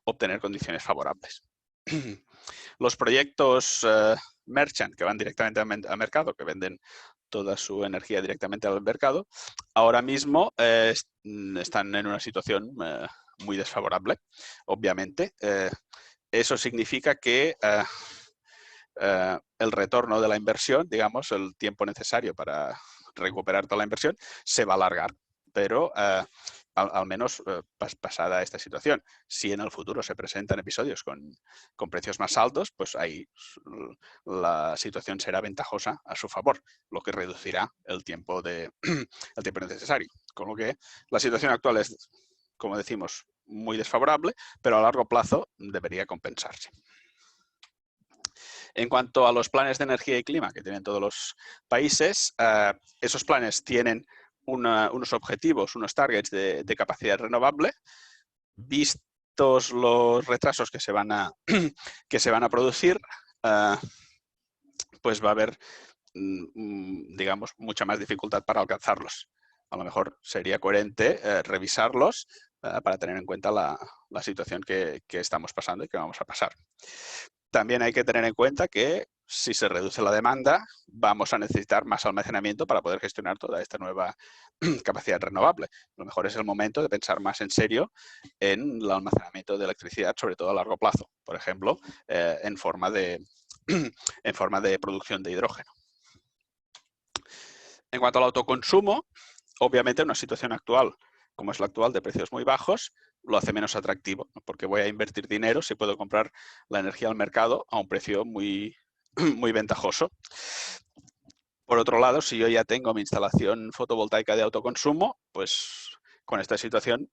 obtener condiciones favorables. Los proyectos merchant, que van directamente al mercado, que venden toda su energía directamente al mercado, ahora mismo están en una situación muy desfavorable, obviamente. Eso significa que el retorno de la inversión, digamos, el tiempo necesario para recuperar toda la inversión, se va a alargar, pero al menos pasada esta situación. Si en el futuro se presentan episodios con precios más altos, pues ahí la situación será ventajosa a su favor, lo que reducirá el tiempo necesario. Con lo que la situación actual es, como decimos, muy desfavorable, pero a largo plazo debería compensarse. En cuanto a los planes de energía y clima que tienen todos los países, esos planes tienen unos objetivos, unos targets de capacidad renovable. Vistos los retrasos que se van a producir, pues va a haber, digamos, mucha más dificultad para alcanzarlos. A lo mejor sería coherente revisarlos para tener en cuenta la situación que estamos pasando y que vamos a pasar. También hay que tener en cuenta que si se reduce la demanda, vamos a necesitar más almacenamiento para poder gestionar toda esta nueva capacidad renovable. A lo mejor es el momento de pensar más en serio en el almacenamiento de electricidad, sobre todo a largo plazo, por ejemplo, en forma de producción de hidrógeno. En cuanto al autoconsumo, obviamente una situación actual, como es la actual, de precios muy bajos, lo hace menos atractivo, ¿no? Porque voy a invertir dinero si puedo comprar la energía al mercado a un precio muy ventajoso. Por otro lado, si yo ya tengo mi instalación fotovoltaica de autoconsumo, pues con esta situación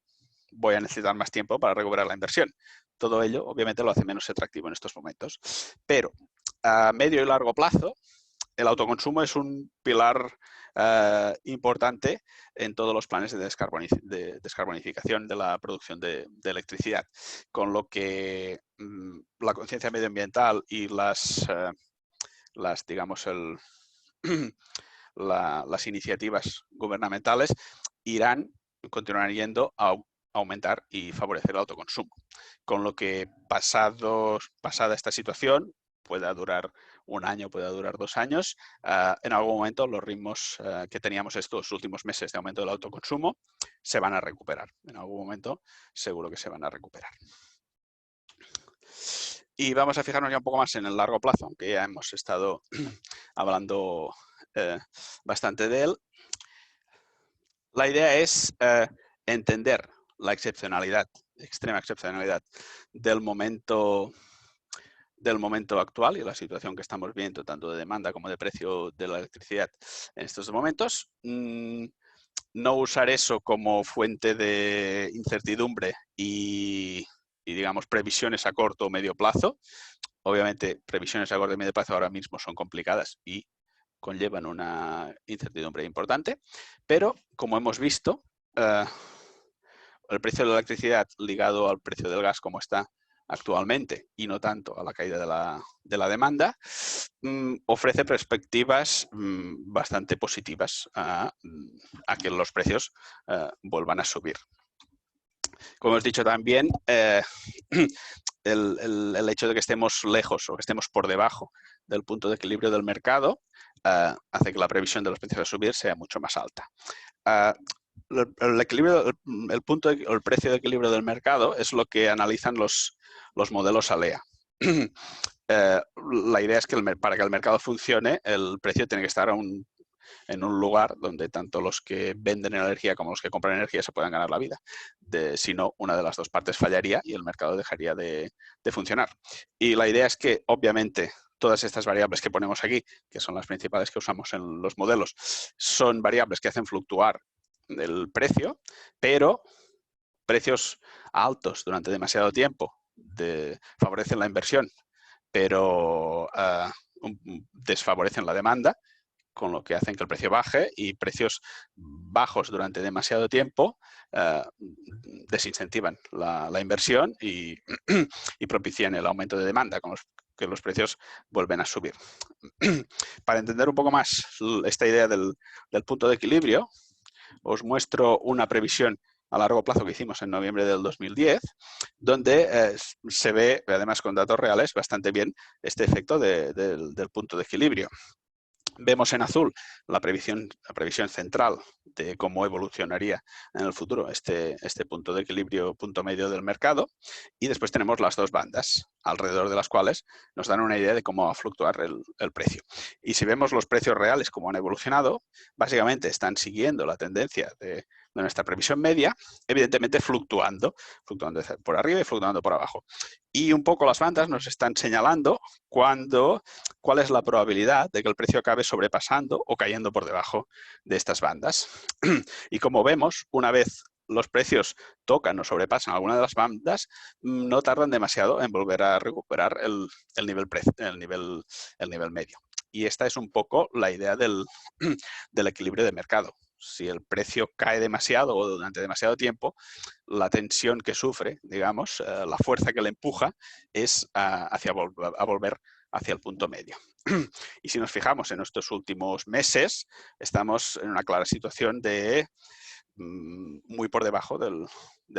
voy a necesitar más tiempo para recuperar la inversión. Todo ello, obviamente, lo hace menos atractivo en estos momentos. Pero a medio y largo plazo, el autoconsumo es un pilar importante en todos los planes de descarbonificación de la producción de electricidad, con lo que la conciencia medioambiental y las iniciativas gubernamentales continuarán yendo a aumentar y favorecer el autoconsumo. Con lo que pasada esta situación, pueda durar un año, pueda durar 2 años, en algún momento los ritmos que teníamos estos últimos meses de aumento del autoconsumo se van a recuperar. En algún momento seguro que se van a recuperar. Y vamos a fijarnos ya un poco más en el largo plazo, aunque ya hemos estado hablando bastante de él. La idea es entender la extrema excepcionalidad del momento actual y la situación que estamos viendo, tanto de demanda como de precio de la electricidad en estos momentos. No usar eso como fuente de incertidumbre y digamos, previsiones a corto o medio plazo. Obviamente, previsiones a corto y medio plazo ahora mismo son complicadas y conllevan una incertidumbre importante, pero como hemos visto, el precio de la electricidad ligado al precio del gas como está actualmente y no tanto a la caída de la demanda, ofrece perspectivas bastante positivas a que los precios vuelvan a subir. Como hemos dicho también, el hecho de que estemos lejos o que estemos por debajo del punto de equilibrio del mercado hace que la previsión de los precios a subir sea mucho más alta. El precio de equilibrio del mercado es lo que analizan los modelos ALEA. La idea es que para que el mercado funcione, el precio tiene que estar en un lugar donde tanto los que venden energía como los que compran energía se puedan ganar la vida. Si no, una de las dos partes fallaría y el mercado dejaría de funcionar. Y la idea es que, obviamente, todas estas variables que ponemos aquí, que son las principales que usamos en los modelos, son variables que hacen fluctuar el precio, pero precios altos durante demasiado tiempo favorecen la inversión, pero desfavorecen la demanda, con lo que hacen que el precio baje, y precios bajos durante demasiado tiempo desincentivan la inversión y propician el aumento de demanda, con que los precios vuelven a subir. Para entender un poco más esta idea del punto de equilibrio, os muestro una previsión a largo plazo que hicimos en noviembre del 2010, donde se ve, además con datos reales, bastante bien este efecto del punto de equilibrio. Vemos en azul la previsión central de cómo evolucionaría en el futuro este punto de equilibrio, punto medio del mercado, y después tenemos las dos bandas, alrededor de las cuales nos dan una idea de cómo va a fluctuar el precio. Y si vemos los precios reales, cómo han evolucionado, básicamente están siguiendo la tendencia de nuestra previsión media, evidentemente fluctuando por arriba y fluctuando por abajo. Y un poco las bandas nos están señalando cuál es la probabilidad de que el precio acabe sobrepasando o cayendo por debajo de estas bandas. Y como vemos, una vez los precios tocan o sobrepasan alguna de las bandas, no tardan demasiado en volver a recuperar el nivel medio. Y esta es un poco la idea del equilibrio de mercado. Si el precio cae demasiado o durante demasiado tiempo, la tensión que sufre, digamos, la fuerza que le empuja es a volver hacia el punto medio. Y si nos fijamos en estos últimos meses, estamos en una clara situación de muy por debajo del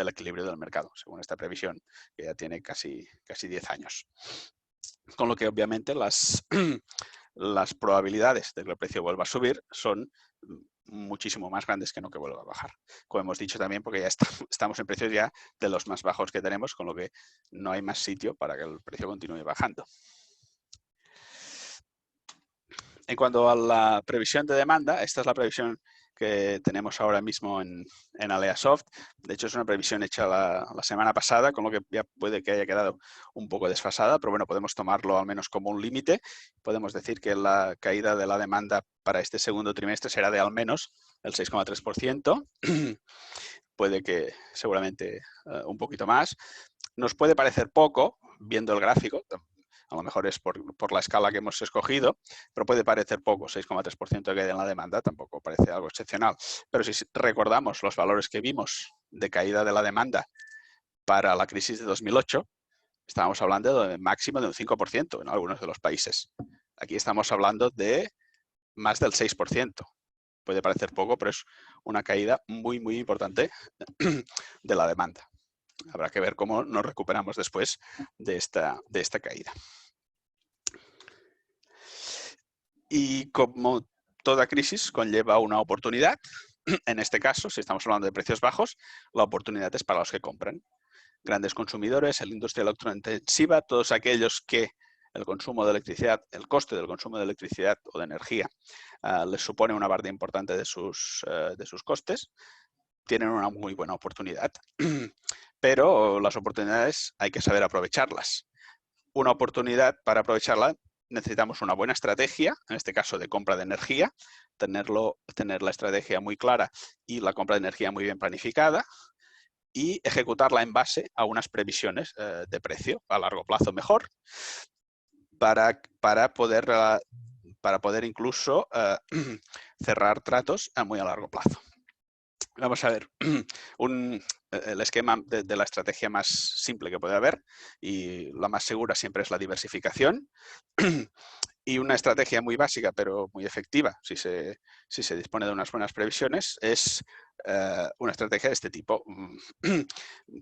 equilibrio del mercado, según esta previsión, que ya tiene casi 10 años. con lo que obviamente las probabilidades de que el precio vuelva a subir son muchísimo más grandes que no que vuelva a bajar. Como hemos dicho también, porque ya estamos en precios ya de los más bajos que tenemos, con lo que no hay más sitio para que el precio continúe bajando. En cuanto a la previsión de demanda, esta es la previsión que tenemos ahora mismo en Aleasoft. De hecho, es una previsión hecha la semana pasada, con lo que ya puede que haya quedado un poco desfasada, pero bueno, podemos tomarlo al menos como un límite. Podemos decir que la caída de la demanda para este segundo trimestre será de al menos el 6,3%. Puede que seguramente un poquito más. Nos puede parecer poco, viendo el gráfico. A lo mejor es por la escala que hemos escogido, pero puede parecer poco, 6,3% de caída en la demanda, tampoco parece algo excepcional. Pero si recordamos los valores que vimos de caída de la demanda para la crisis de 2008, estábamos hablando de máximo de un 5% en algunos de los países. Aquí estamos hablando de más del 6%. Puede parecer poco, pero es una caída muy, muy importante de la demanda. Habrá que ver cómo nos recuperamos después de esta caída. Y como toda crisis conlleva una oportunidad, en este caso, si estamos hablando de precios bajos, la oportunidad es para los que compran. Grandes consumidores, la industria electrointensiva, todos aquellos que el consumo de electricidad, el coste del consumo de electricidad o de energía les supone una parte importante de sus costes, tienen una muy buena oportunidad. Pero las oportunidades hay que saber aprovecharlas. Una oportunidad para aprovecharla necesitamos una buena estrategia, en este caso de compra de energía, tener la estrategia muy clara y la compra de energía muy bien planificada y ejecutarla en base a unas previsiones de precio a largo plazo mejor para poder incluso cerrar tratos a muy a largo plazo. Vamos a ver el esquema de la estrategia más simple que puede haber y la más segura siempre es la diversificación. Y una estrategia muy básica pero muy efectiva si se dispone de unas buenas previsiones es una estrategia de este tipo.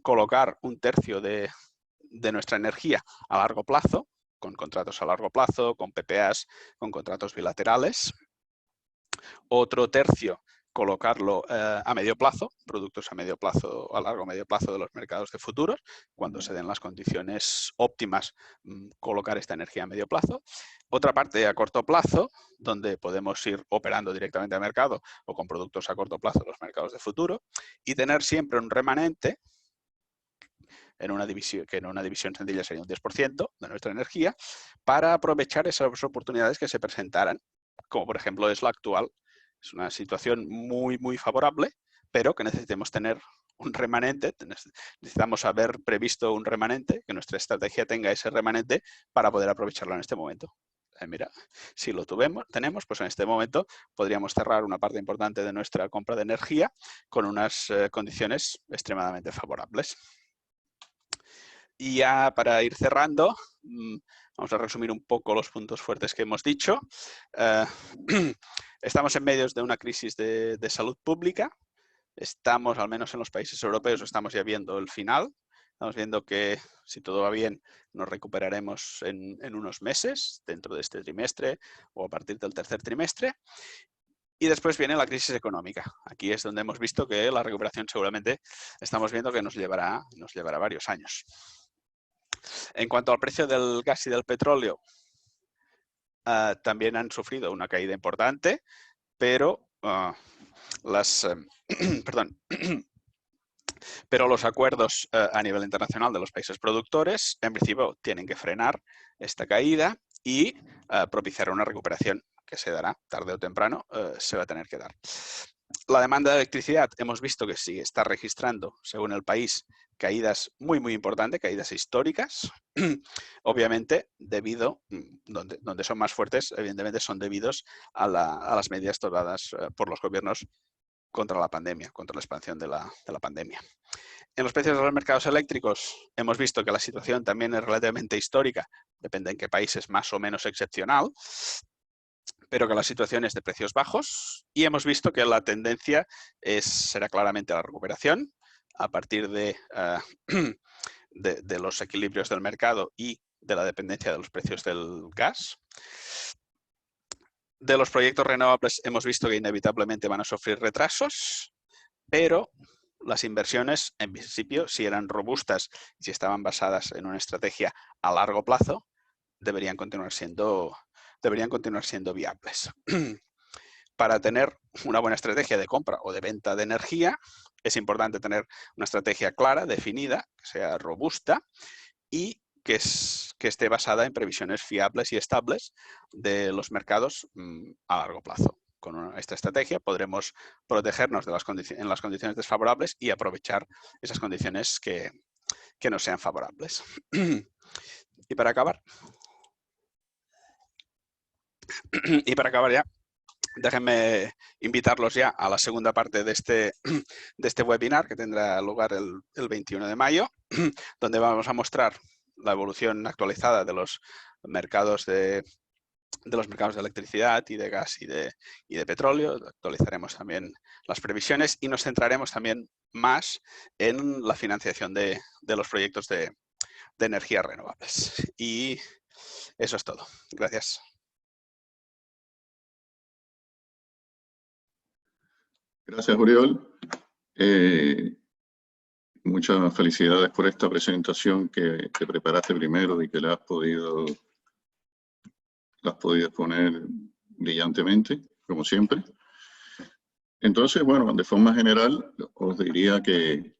Colocar un tercio de nuestra energía a largo plazo, con contratos a largo plazo, con PPAs, con contratos bilaterales. Otro tercio colocarlo a medio plazo, productos a medio plazo, a largo medio plazo de los mercados de futuros, cuando se den las condiciones óptimas, colocar esta energía a medio plazo. Otra parte a corto plazo, donde podemos ir operando directamente al mercado o con productos a corto plazo en los mercados de futuro, y tener siempre un remanente, en una división sencilla sería un 10% de nuestra energía, para aprovechar esas oportunidades que se presentaran, como por ejemplo es la actual. Es una situación muy, muy favorable, pero que necesitemos tener un remanente, necesitamos haber previsto un remanente, que nuestra estrategia tenga ese remanente para poder aprovecharlo en este momento. Mira, si lo tenemos, pues en este momento podríamos cerrar una parte importante de nuestra compra de energía con unas condiciones extremadamente favorables. Y ya para ir cerrando, vamos a resumir un poco los puntos fuertes que hemos dicho. Estamos en medio de una crisis de salud pública. Estamos, al menos en los países europeos, estamos ya viendo el final. Estamos viendo que, si todo va bien, nos recuperaremos en unos meses, dentro de este trimestre o a partir del tercer trimestre. Y después viene la crisis económica. Aquí es donde hemos visto que la recuperación seguramente estamos viendo que nos llevará varios años. En cuanto al precio del gas y del petróleo, también han sufrido una caída importante, pero pero los acuerdos a nivel internacional de los países productores, en principio, tienen que frenar esta caída y propiciar una recuperación que se dará tarde o temprano, se va a tener que dar. La demanda de electricidad hemos visto que sí está registrando, según el país, caídas muy, muy importantes, caídas históricas. Obviamente, donde son más fuertes, evidentemente son debidos a las medidas tomadas por los gobiernos contra la pandemia, contra la expansión de la pandemia. En los precios de los mercados eléctricos hemos visto que la situación también es relativamente histórica, depende en qué país es más o menos excepcional, pero que la situación es de precios bajos y hemos visto que la tendencia será claramente la recuperación a partir de los equilibrios del mercado y de la dependencia de los precios del gas. De los proyectos renovables hemos visto que inevitablemente van a sufrir retrasos, pero las inversiones, en principio, si eran robustas y si estaban basadas en una estrategia a largo plazo, deberían continuar siendo viables. Para tener una buena estrategia de compra o de venta de energía, es importante tener una estrategia clara, definida, que sea robusta y que esté basada en previsiones fiables y estables de los mercados a largo plazo. Con esta estrategia podremos protegernos de en las condiciones desfavorables y aprovechar esas condiciones que nos sean favorables. Y para acabar ya, déjenme invitarlos ya a la segunda parte de este webinar que tendrá lugar el 21 de mayo, donde vamos a mostrar la evolución actualizada de los mercados de electricidad y de gas y de petróleo. Actualizaremos también las previsiones y nos centraremos también más en la financiación de los proyectos de energías renovables. Y eso es todo. Gracias. Gracias, Oriol. Muchas felicidades por esta presentación que preparaste primero y que la has podido exponer brillantemente, como siempre. Entonces, bueno, de forma general, os diría que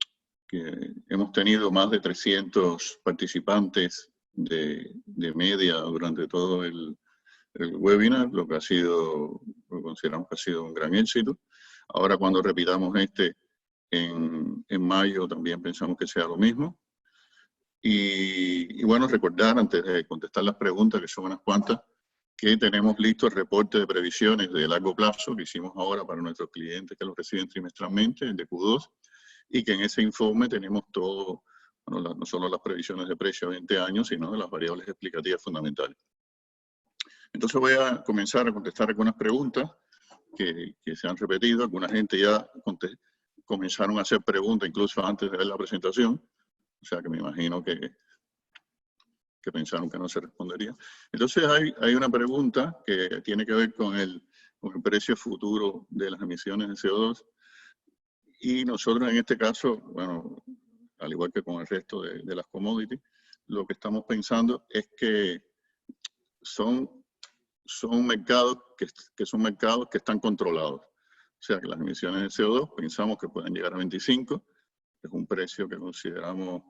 hemos tenido más de 300 participantes de media durante todo el webinar, lo que consideramos que ha sido un gran éxito. Ahora, cuando repitamos en mayo, también pensamos que sea lo mismo. Y bueno, recordar, antes de contestar las preguntas, que son unas cuantas, que tenemos listo el reporte de previsiones de largo plazo que hicimos ahora para nuestros clientes que los reciben trimestralmente, el de Q2, y que en ese informe tenemos todo, bueno, no solo las previsiones de precio a 20 años, sino las variables explicativas fundamentales. Entonces voy a comenzar a contestar algunas preguntas que se han repetido. Alguna gente ya comenzaron a hacer preguntas incluso antes de ver la presentación, o sea que me imagino que pensaron que no se respondería. Entonces hay una pregunta que tiene que ver con el precio futuro de las emisiones de CO2, y nosotros en este caso, bueno, al igual que con el resto de las commodities, lo que estamos pensando es que son mercados que están controlados. O sea que las emisiones de CO2 pensamos que pueden llegar a 25, es un precio que consideramos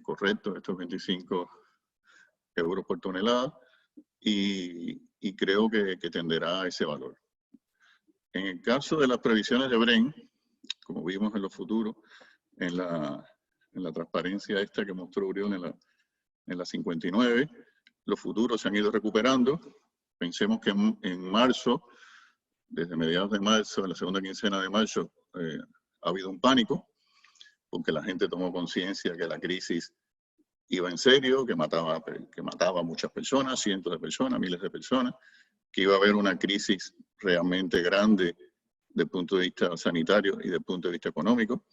correcto, estos 25 euros por tonelada, y creo que tenderá a ese valor. En el caso de las previsiones de Brent, como vimos en los futuros, en la transparencia esta que mostró Oriol en la 59, los futuros se han ido recuperando. Pensemos que en marzo, desde mediados de marzo, en la segunda quincena de marzo, ha habido un pánico, porque la gente tomó conciencia que la crisis iba en serio, que mataba a muchas personas, cientos de personas, miles de personas, que iba a haber una crisis realmente grande desde el punto de vista sanitario y desde el punto de vista económico.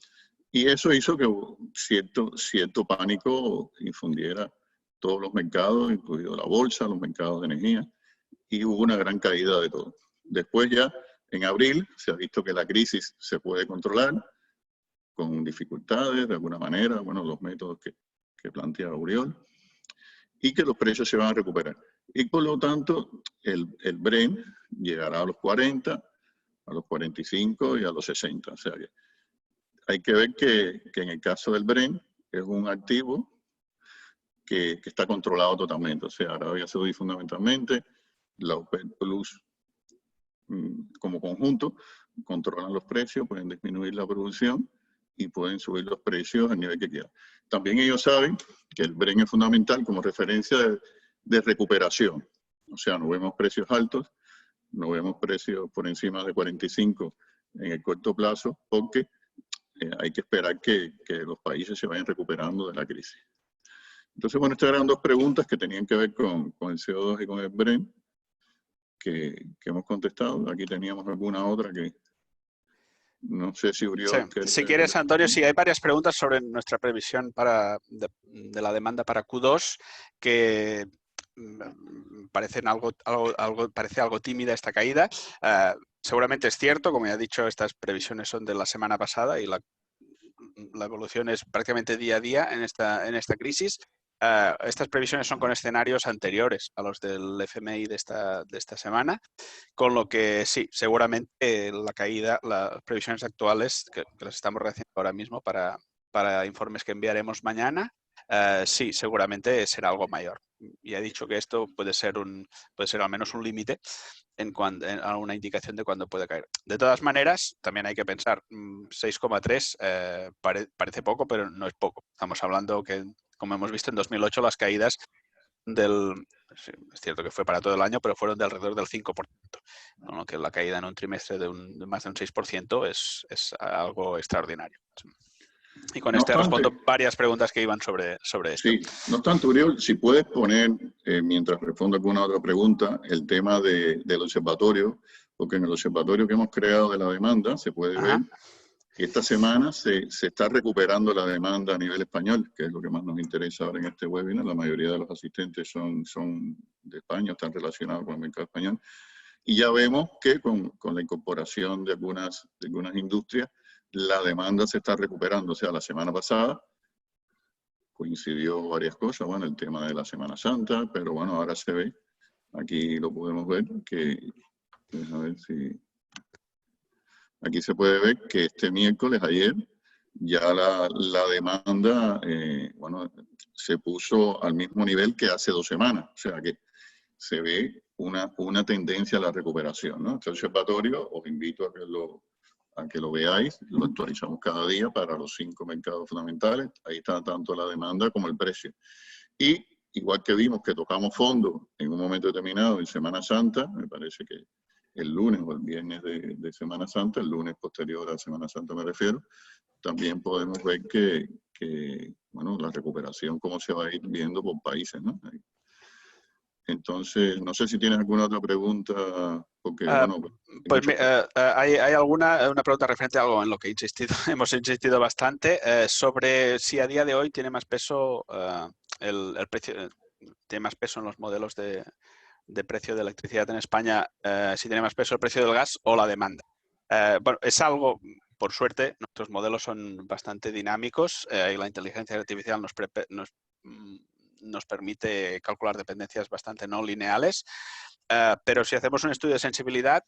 Y eso hizo que cierto pánico infundiera todos los mercados, incluido la bolsa, los mercados de energía, y hubo una gran caída de todo. Después ya, en abril, se ha visto que la crisis se puede controlar con dificultades, de alguna manera, bueno, los métodos que plantea Oriol, y que los precios se van a recuperar. Y por lo tanto, el Brent llegará a los 40, a los 45 y a los 60. O sea, que hay que ver que en el caso del Brent es un activo que está controlado totalmente. O sea, Arabia Saudí fundamentalmente, la OPEC Plus como conjunto, controlan los precios, pueden disminuir la producción y pueden subir los precios al nivel que quieran. También ellos saben que el Brent es fundamental como referencia de recuperación. O sea, no vemos precios altos, no vemos precios por encima de 45 en el corto plazo, porque hay que esperar que los países se vayan recuperando de la crisis. Entonces, bueno, estas eran dos preguntas que tenían que ver con el CO2 y con el Brent, que hemos contestado. Aquí teníamos alguna otra que... No sé si Sí. Uriol... Si quieres, Antonio, sí, hay varias preguntas sobre nuestra previsión de la demanda para Q2 que parecen parece algo tímida esta caída. Seguramente es cierto, como ya he dicho, estas previsiones son de la semana pasada y la evolución es prácticamente día a día en esta crisis. Estas previsiones son con escenarios anteriores a los del FMI de esta semana, con lo que sí, seguramente la caída, las previsiones actuales que las estamos rehaciendo ahora mismo para informes que enviaremos mañana, sí, seguramente será algo mayor. Ya he dicho que esto puede ser al menos un límite en una indicación de cuándo puede caer. De todas maneras, también hay que pensar, 6,3 parece poco, pero no es poco. Estamos hablando que, como hemos visto en 2008, las caídas sí, es cierto que fue para todo el año, pero fueron de alrededor del 5%. Con lo que la caída en un trimestre de más de un 6% es algo extraordinario. Y con No este obstante, respondo varias preguntas que iban sobre esto. sí, no obstante, Uriol, si puedes poner, mientras respondo alguna otra pregunta, el tema del observatorio, porque en el observatorio que hemos creado de la demanda se puede Ajá. ver que esta semana se está recuperando la demanda a nivel español, que es lo que más nos interesa ahora en este webinar. La mayoría de los asistentes son de España, están relacionados con el mercado español. Y ya vemos que con la incorporación de algunas industrias, la demanda se está recuperando. O sea, la semana pasada coincidió varias cosas, bueno, el tema de la Semana Santa, pero bueno, ahora se ve, aquí lo podemos ver, que, a ver si, aquí se puede ver que este miércoles, ayer, ya la demanda, bueno, se puso al mismo nivel que hace 2 semanas, o sea que se ve una tendencia a la recuperación, ¿no? Este observatorio, os invito a que lo veáis, lo actualizamos cada día para los 5 mercados fundamentales, ahí está tanto la demanda como el precio. Y igual que vimos que tocamos fondo en un momento determinado en Semana Santa, me parece que el lunes o el viernes de Semana Santa, el lunes posterior a Semana Santa me refiero, también podemos ver que bueno, la recuperación cómo se va a ir viendo por países, ¿no? Entonces, no sé si tienes alguna otra pregunta, porque, bueno... Pues hay una pregunta referente a algo en lo que hemos insistido bastante, sobre si a día de hoy tiene más peso el precio, tiene más peso en los modelos de precio de electricidad en España, si tiene más peso el precio del gas o la demanda. Bueno, es algo, por suerte, nuestros modelos son bastante dinámicos y la inteligencia artificial nos permite calcular dependencias bastante no lineales, pero si hacemos un estudio de sensibilidad,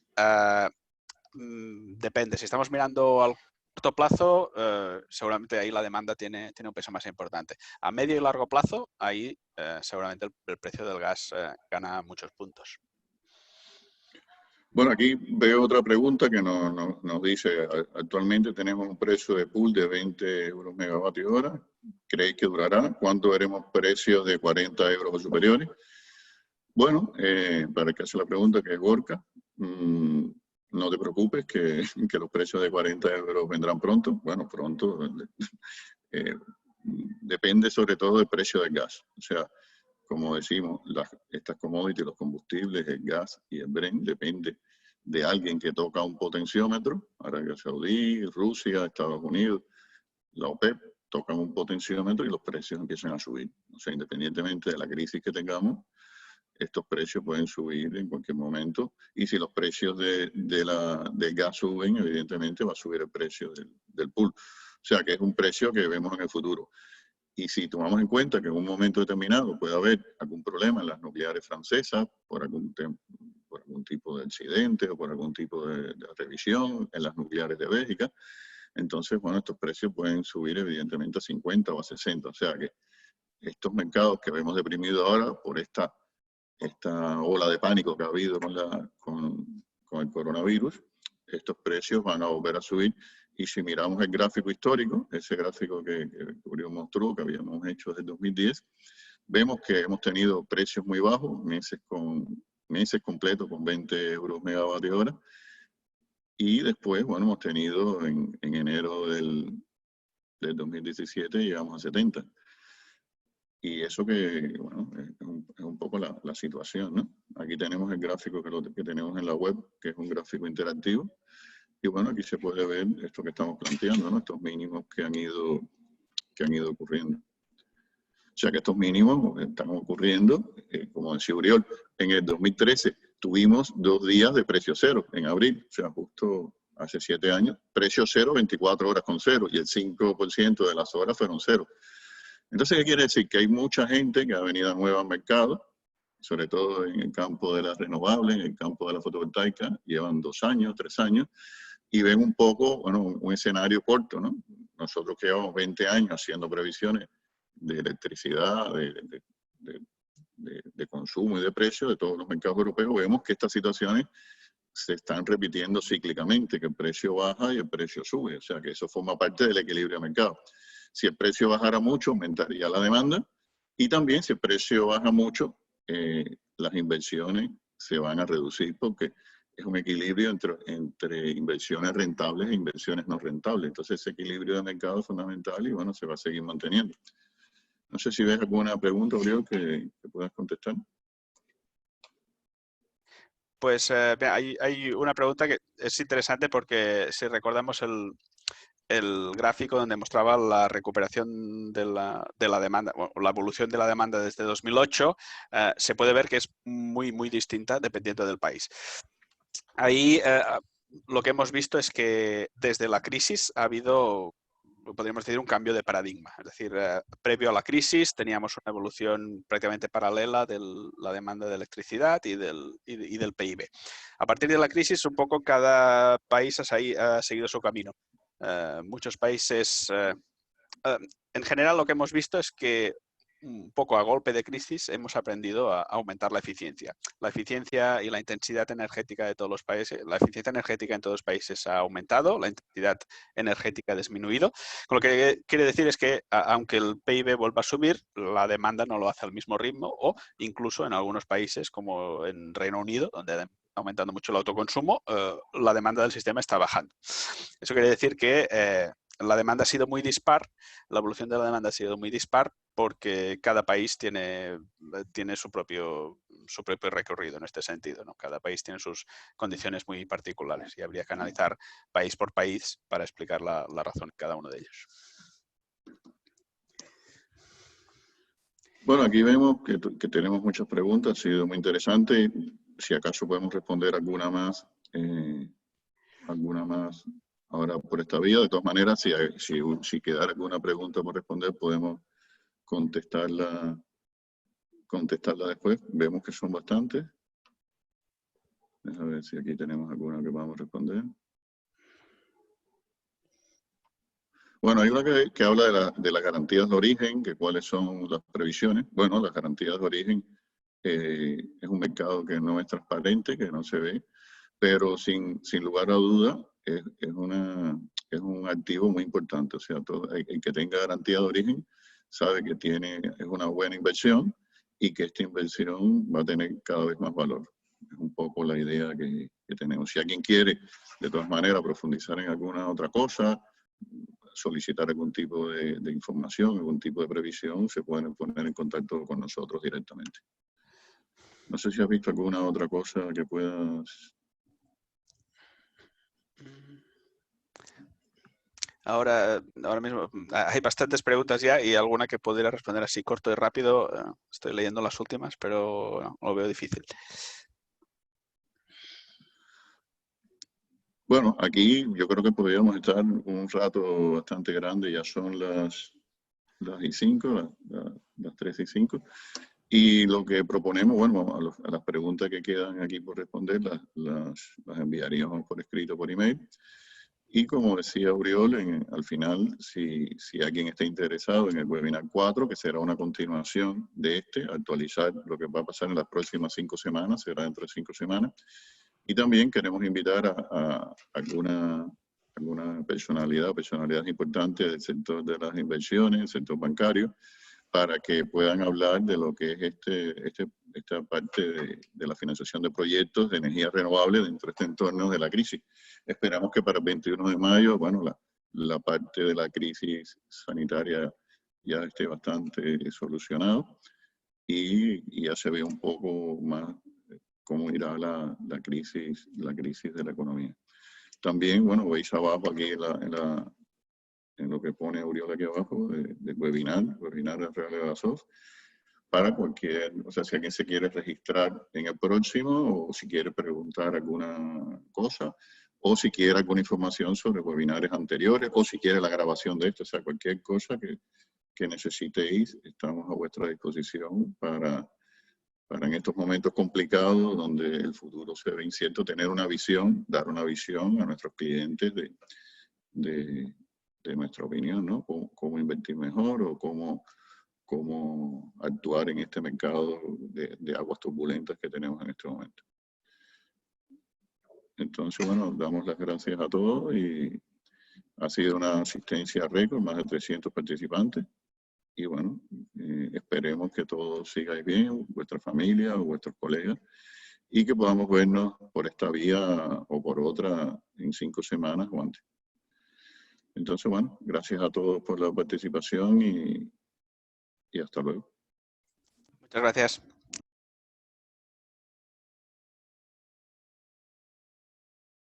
depende. Si estamos mirando al corto plazo, seguramente ahí la demanda tiene un peso más importante. A medio y largo plazo, ahí seguramente el precio del gas gana muchos puntos. Bueno, aquí veo otra pregunta que nos dice, actualmente tenemos un precio de pool de 20 euros megavatio hora. ¿Creéis que durará? ¿Cuánto veremos precios de 40 euros o superiores? Bueno, para el que hace la pregunta, que es Gorka, no te preocupes que los precios de 40 euros vendrán pronto. Bueno, pronto. Depende sobre todo del precio del gas. O sea, como decimos, estas commodities, los combustibles, el gas y el Brent, depende de alguien que toca un potenciómetro, Arabia Saudí, Rusia, Estados Unidos, la OPEP, tocan un potenciómetro y los precios empiezan a subir. O sea, independientemente de la crisis que tengamos, estos precios pueden subir en cualquier momento. Y si los precios del gas suben, evidentemente va a subir el precio del pool. O sea, que es un precio que vemos en el futuro. Y si tomamos en cuenta que en un momento determinado puede haber algún problema en las nucleares francesas por algún tipo de accidente o por algún tipo de revisión en las nucleares de Bélgica, entonces, bueno, estos precios pueden subir evidentemente a 50 o a 60. O sea que estos mercados que vemos deprimidos ahora por esta ola de pánico que ha habido con el coronavirus, estos precios van a volver a subir. Y si miramos el gráfico histórico, ese gráfico que Uriol mostró, que habíamos hecho desde 2010, vemos que hemos tenido precios muy bajos, meses completos con 20 euros megavatio hora, y después, bueno, hemos tenido en enero del 2017 llegamos a 70. Y eso que, bueno, es un poco la situación, ¿no? Aquí tenemos el gráfico que tenemos en la web, que es un gráfico interactivo, Y bueno, aquí se puede ver esto que estamos planteando, ¿no? Estos mínimos que han ido ocurriendo. O sea que estos mínimos están ocurriendo, como decía Uriol, en el 2013 tuvimos 2 días de precio cero, en abril, o sea, justo hace 7 años, precio cero, 24 horas con cero, y el 5% de las horas fueron cero. Entonces, ¿qué quiere decir? Que hay mucha gente que ha venido nueva al mercado, sobre todo en el campo de las renovables, en el campo de la fotovoltaica, llevan 2 años, 3 años, y ven un poco, bueno, un escenario corto, ¿no? Nosotros que llevamos 20 años haciendo previsiones de electricidad, de consumo y de precio de todos los mercados europeos, vemos que estas situaciones se están repitiendo cíclicamente, que el precio baja y el precio sube, o sea que eso forma parte del equilibrio de mercado. Si el precio bajara mucho, aumentaría la demanda, y también si el precio baja mucho, las inversiones se van a reducir porque es un equilibrio entre inversiones rentables e inversiones no rentables. Entonces ese equilibrio de mercado es fundamental y bueno, se va a seguir manteniendo. No sé si ves alguna pregunta, Oriol, que puedas contestar. Pues hay una pregunta que es interesante porque si recordamos el gráfico donde mostraba la recuperación de la demanda, bueno, la evolución de la demanda desde 2008, se puede ver que es muy, muy distinta dependiendo del país. Ahí lo que hemos visto es que desde la crisis ha habido, podríamos decir, un cambio de paradigma. Es decir, previo a la crisis teníamos una evolución prácticamente paralela de la demanda de electricidad y del PIB. A partir de la crisis, un poco cada país ha seguido su camino. Muchos países, en general lo que hemos visto es que un poco a golpe de crisis hemos aprendido a aumentar la eficiencia. La eficiencia y la intensidad energética de todos los países, la eficiencia energética en todos los países ha aumentado, la intensidad energética ha disminuido. Con lo que quiere decir es que aunque el PIB vuelva a subir, la demanda no lo hace al mismo ritmo, o incluso en algunos países como en Reino Unido, donde está aumentando mucho el autoconsumo, la demanda del sistema está bajando. Eso quiere decir que la demanda ha sido muy dispar, la evolución de la demanda ha sido muy dispar porque cada país tiene su propio recorrido en este sentido, ¿no? Cada país tiene sus condiciones muy particulares y habría que analizar país por país para explicar la razón en cada uno de ellos. Bueno, aquí vemos que tenemos muchas preguntas, ha sido muy interesante. Si acaso podemos responder alguna más ahora por esta vía. De todas maneras, si quedara alguna pregunta por responder, podemos contestarla después. Vemos que son bastantes. Déjame ver si aquí tenemos alguna que podamos responder. Bueno, hay una que habla de las garantías de origen, que cuáles son las previsiones. Bueno, las garantías de origen es un mercado que no es transparente, que no se ve, pero sin lugar a duda es un activo muy importante. O sea, el que tenga garantía de origen sabe que es una buena inversión y que esta inversión va a tener cada vez más valor. Es un poco la idea que tenemos. Si alguien quiere, de todas maneras, profundizar en alguna otra cosa, solicitar algún tipo de información, algún tipo de previsión, se pueden poner en contacto con nosotros directamente. No sé si has visto alguna otra cosa que puedas... Ahora mismo hay bastantes preguntas ya y alguna que podría responder así corto y rápido. Estoy leyendo las últimas, pero no, lo veo difícil. Bueno, aquí yo creo que podríamos estar un rato bastante grande, ya son las 5, las 3:05. Y lo que proponemos, bueno, a las preguntas que quedan aquí por responder, las enviaríamos por escrito, por email. Y como decía Uriol, al final, si alguien está interesado en el webinar 4, que será una continuación de actualizar lo que va a pasar en las próximas 5 semanas, será dentro de 5 semanas. Y también queremos invitar a alguna personalidades importantes del sector de las inversiones, del sector bancario, para que puedan hablar de lo que es esta parte de la financiación de proyectos de energía renovable dentro de este entorno de la crisis. Esperamos que para el 21 de mayo, bueno, la parte de la crisis sanitaria ya esté bastante solucionado y ya se ve un poco más cómo irá la crisis de la economía. También, bueno, veis abajo aquí en lo que pone Uriol aquí abajo, de webinar en Real de la SOF, para cualquier, o sea, si alguien se quiere registrar en el próximo, o si quiere preguntar alguna cosa, o si quiere alguna información sobre webinars anteriores, o si quiere la grabación de esto, o sea, cualquier cosa que necesitéis, estamos a vuestra disposición para en estos momentos complicados, donde el futuro se ve incierto, tener una visión, dar una visión a nuestros clientes de nuestra opinión, ¿no? Cómo invertir mejor o cómo actuar en este mercado de aguas turbulentas que tenemos en este momento. Entonces, bueno, damos las gracias a todos y ha sido una asistencia récord, más de 300 participantes. Y bueno, esperemos que todos sigáis bien, vuestra familia o vuestros colegas, y que podamos vernos por esta vía o por otra en 5 semanas o antes. Entonces, bueno, gracias a todos por la participación y hasta luego. Muchas gracias.